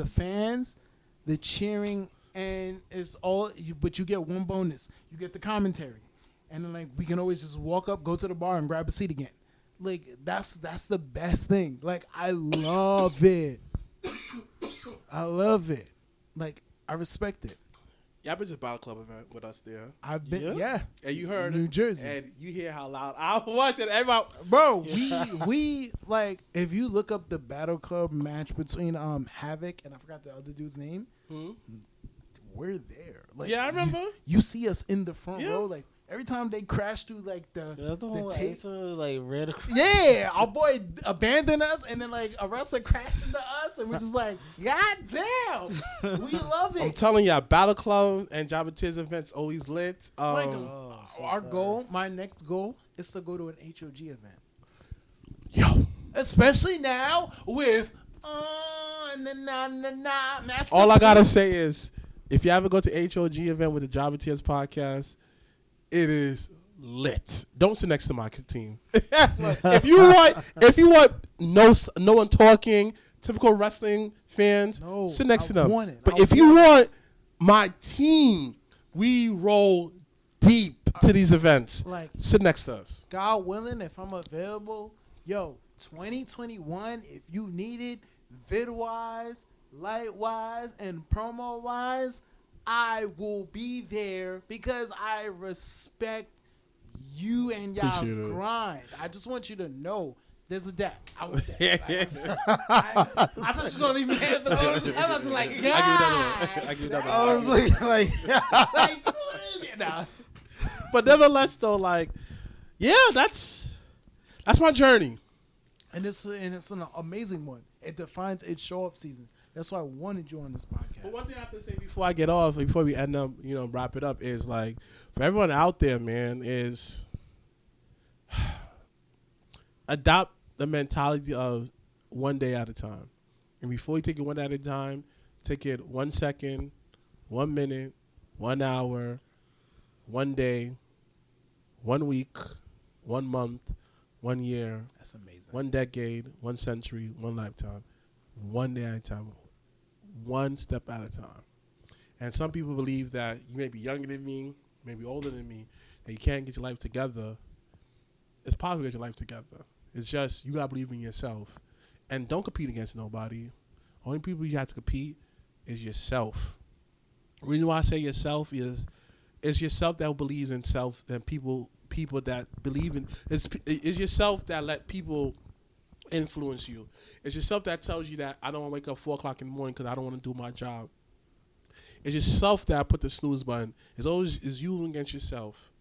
fans, the cheering, and it's all, but you get one bonus. You get the commentary. And then, like, we can always just walk up, go to the bar, and grab a seat again. Like, that's the best thing. Like, I love it. I love it. Like, I respect it. Y'all been to the Battle Club event with us there. I've been, yeah. And you heard New Jersey. And you hear how loud I was. And everybody, bro, we like, if you look up the Battle Club match between Havoc and I forgot the other dude's name, we're there. Like, yeah, I remember. You see us in the front row, like, every time they crash through like the tape, like red. Yeah, our boy abandoned us, and then like a wrestler crashed into us, and we're just like, God damn, we love it. I'm telling y'all, Battle Club and Jobbertears events always lit. Our goal, my next goal, is to go to an HOG event. Yo, especially now with all I gotta say is, if you ever go to HOG event with the Jobbertears Podcast, it is lit. Don't sit next to my team. If you want no one talking, typical wrestling fans, sit next to them. But if you want my team, we roll deep to these events. Like, sit next to us. God willing, if I'm available, 2021, if you need it, vid-wise, light-wise, and promo-wise, I will be there because I respect you and y'all Appreciate it. grind. I just want you to know there's a debt. I was there. I thought you was gonna leave me there, but I was like, God. I give you another one. I was looking like, Like, nah. But nevertheless, though, like, yeah, that's my journey. And it's an amazing one. It defines its show off season. That's why I wanted you on this podcast. But one thing I have to say before I get off, before we end up, wrap it up, is like, for everyone out there, man, is adopt the mentality of one day at a time. And before you take it one day at a time, take it 1 second, 1 minute, 1 hour, 1 day, 1 week, 1 month, 1 year. That's amazing. 1 decade, 1 century, 1 lifetime. 1 day at a time. 1 step at a time. And some people believe that you may be younger than me, maybe older than me, and you can't get your life together. It's possible to get your life together. It's just you gotta believe in yourself. And don't compete against nobody. Only people you have to compete is yourself. The reason why I say yourself is it's yourself that believes in self and people that believe in it's yourself that let people influence you. It's yourself that tells you that I don't want to wake up 4 o'clock in the morning because I don't want to do my job. It's yourself that put the snooze button. It's always is you against yourself.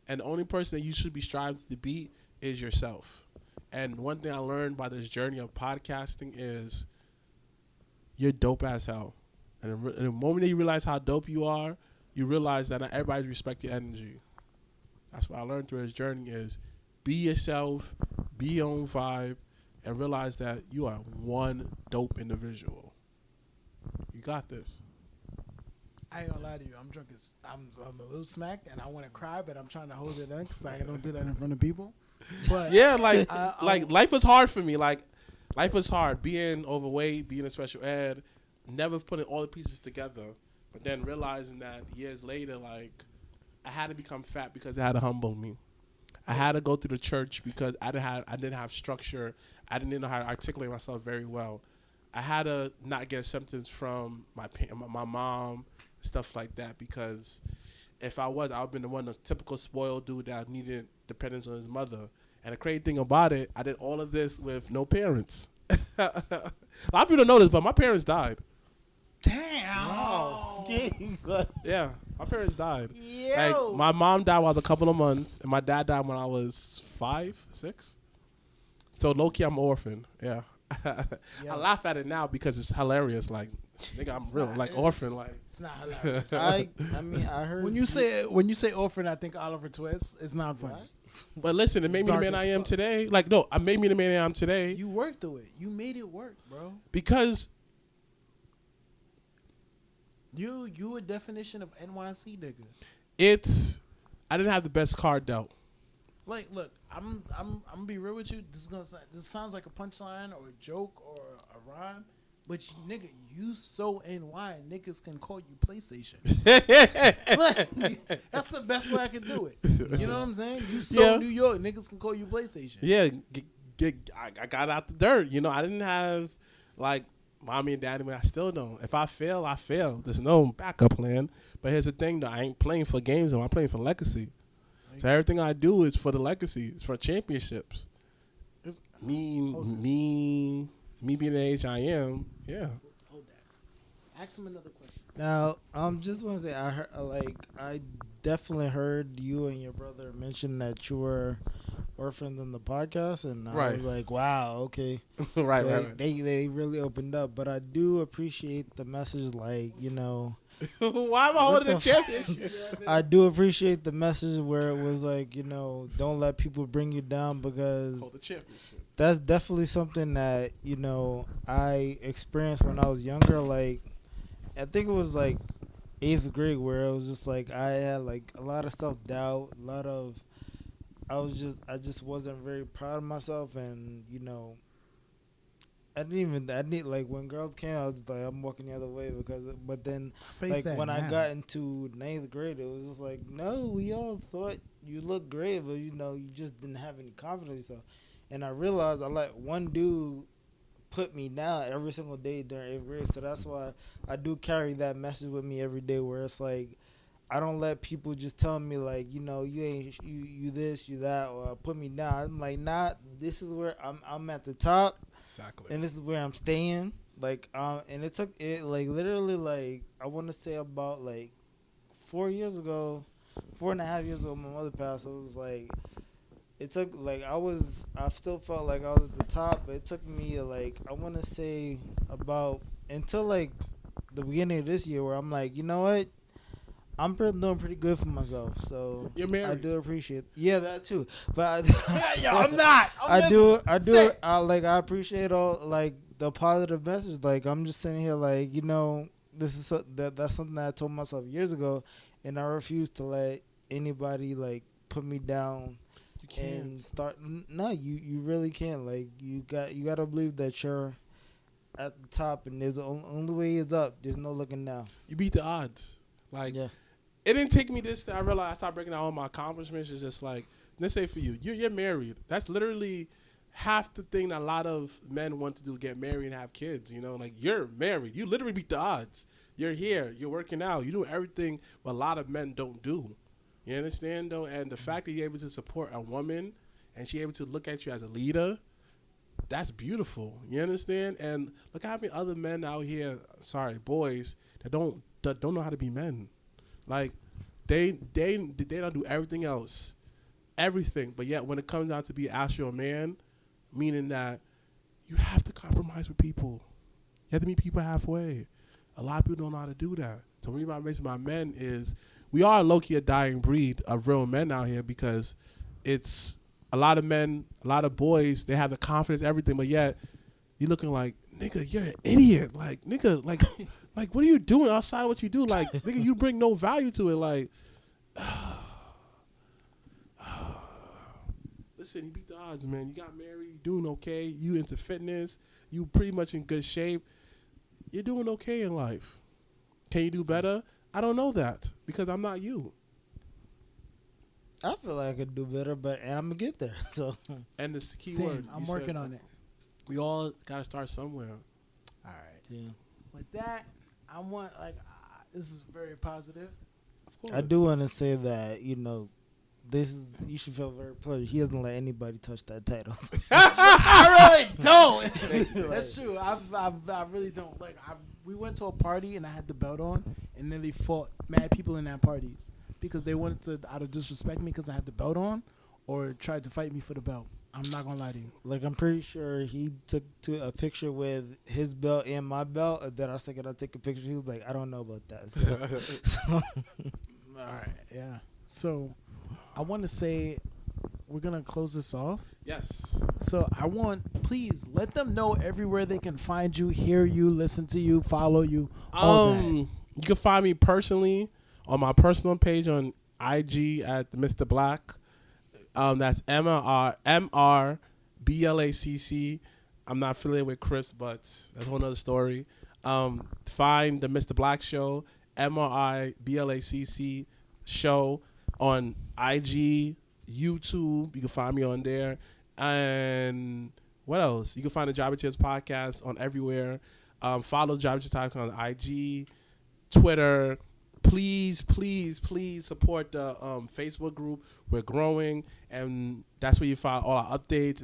And the only person that you should be striving to beat is yourself. And one thing I learned by this journey of podcasting is you're dope as hell. And the moment that you realize how dope you are, you realize that not everybody respects your energy. That's what I learned through this journey is be yourself, be your own vibe, and realize that you are one dope individual. You got this. I ain't gonna lie to you. I'm drunk as I'm a little smacked, and I want to cry, but I'm trying to hold it in because I don't do that in front of people. But yeah, like life was hard for me. Like life was hard. Being overweight, being in special ed, never putting all the pieces together. But then realizing that years later, like I had to become fat because it had to humble me. I had to go through the church because I didn't have structure. I didn't know how to articulate myself very well. I had to not get acceptance from my mom, stuff like that, because if I would have been the one, the typical spoiled dude that needed dependence on his mother. And the crazy thing about it, I did all of this with no parents. A lot of people don't know this, but my parents died. damn. oh, Yeah, my parents died. Yo. Like, my mom died when I was a couple of months, and my dad died when I was 5, 6. So low-key, I'm an orphan. Yeah. I laugh at it now because it's hilarious. Like, nigga, I'm real, like orphan. Like, It's not hilarious. I mean, I heard when you say orphan, I think Oliver Twist. It's not funny. What? but listen, it made me the man I am today. Like, no, I made me the man I am today You worked through it. You made it work, bro. because You a definition of NYC nigga. I didn't have the best card dealt. Like, look, I'm gonna be real with you. This sounds like a punchline or a joke or a rhyme, but nigga, you so NY, niggas can call you PlayStation. Like, that's the best way I can do it. You know what I'm saying? You so Yeah. New York, niggas can call you PlayStation. Yeah, I got out the dirt. I didn't have like mommy and daddy, but I still don't. If I fail, I fail. There's no backup plan. But here's the thing, though. I ain't playing for games, though. I'm playing for legacy. So everything I do is for the legacy. It's for championships. Me being the age I am, yeah. Hold that. Ask him another question. Now, just want to say, I definitely heard you and your brother mention that you were orphaned in the podcast, and I was like, wow, okay. right, So right. They really opened up, but I do appreciate the message, like, Why am I holding the championship? I do appreciate the message where it was like, don't let people bring you down, because Hold the championship. that's definitely something that, I experienced when I was younger. Like, I think it was like 8th grade, where it was just like I had like a lot of self-doubt, I just wasn't very proud of myself, and I didn't like when girls came, I was just like, I'm walking the other way but then like when I got into 9th grade, it was just like, no, we all thought you looked great, but you just didn't have any confidence in yourself. And I realized I let one dude put me down every single day during 8th grade. So that's why I do carry that message with me every day, where it's like I don't let people just tell me like, you know, you ain't you this, you that, or put me down. I'm like, nah, this is where I'm at the top. Exactly. And this is where I'm staying. Like, and it took it like literally like I want to say about like 4.5 years ago, my mother passed. So it was like it took like I still felt like I was at the top, but it took me like I want to say about until like the beginning of this year, where I'm like, you know what, I'm doing pretty good for myself. So You're married. I do appreciate. Yeah, that too. But I'm not. I do. I appreciate all like the positive message. Like I'm just sitting here like, you know, this is that's something that I told myself years ago, and I refuse to let anybody like put me down. You can't And start. No, you really can't. Like you got to believe that you're at the top, and there's the only way is up. There's no looking down. You beat the odds. Like Yes. it didn't take me this. I realized I started breaking down all my accomplishments. It's just like, let's say for you, you're married. That's literally half the thing that a lot of men want to do: get married and have kids. You know, like you're married. You literally beat the odds. You're here. You're working out. You're doing everything what a lot of men don't do. You understand though? And the fact that you're able to support a woman and she's able to look at you as a leader, that's beautiful. You understand? And look how many other men out here, boys that don't know how to be men. Like they don't do everything else, everything. But yet when it comes down to be actual a man, meaning that you have to compromise with people. You have to meet people halfway. A lot of people don't know how to do that. So the reason I mention my men is we are low-key a dying breed of real men out here, because it's a lot of men, a lot of boys, they have the confidence, everything, but yet you looking like, nigga, you're an idiot. Like, nigga, like, like, what are you doing outside of what you do? Like, nigga, you bring no value to it. Like, listen, you beat the odds, man. You got married, you doing okay. You into fitness. You pretty much in good shape. You're doing okay in life. Can you do better? I don't know that because I'm not you. I feel like I could do better, and I'm gonna get there. So, and this key Same. word, I'm working on it. We all gotta start somewhere. All right. yeah, With that, I want this is very positive. Of course. I do want to say that you should feel very pleased. He doesn't let anybody touch that title. I really don't. That's true. I really don't. Like, we went to a party and I had the belt on, and then they fought mad people in that parties because they wanted to either disrespect me because I had the belt on, or tried to fight me for the belt. I'm not gonna lie to you. Like, I'm pretty sure he took a picture with his belt and my belt. And then I was thinking I'll take a picture. He was like, I don't know about that. So All right. Yeah. So I want to say we're gonna close this off. Yes. So please let them know everywhere they can find you, hear you, listen to you, follow you. All that. You can find me personally on my personal page on IG at Mr.Blacc. That's MrBlacc. I'm not affiliated with Chris, but that's a whole nother story. Find the Mr.Blacc Show, MrBlacc show on IG, YouTube. You can find me on there. And what else? You can find the Jobbertears Podcast on everywhere. Follow Jobbertears Podcast on IG, Twitter. Please, please, please support the Facebook group. We're growing, and that's where you find all our updates.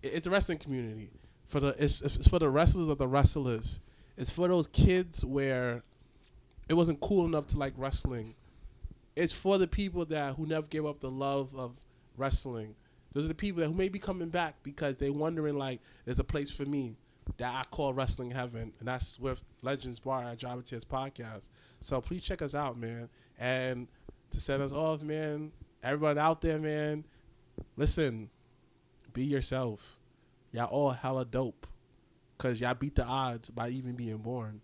It's a wrestling community. It's for the wrestlers of the wrestlers. It's for those kids where it wasn't cool enough to like wrestling. It's for the people who never gave up the love of wrestling. Those are the people who may be coming back because they're wondering, like, there's a place for me that I call wrestling heaven, and that's with Legends Bar at Jobbertears Podcast. So please check us out, man. And to set us off, man, everyone out there, man, listen, be yourself. Y'all all hella dope because y'all beat the odds by even being born.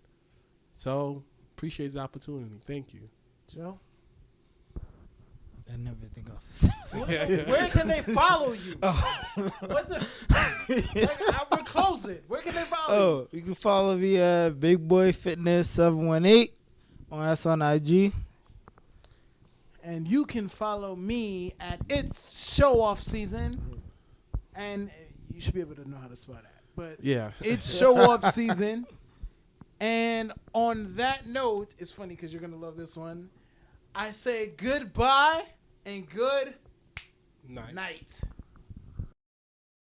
So appreciate the opportunity. Thank you. Joe? and everything else. Where can they follow you? What the? We're closing. Where can they follow you? You can follow me at Big Boy Fitness 718 on IG. And you can follow me at It's Show Off Season. And you should be able to know how to spell that. But Yeah. it's show off season. And on that note, it's funny because you're going to love this one. I say goodbye and good night.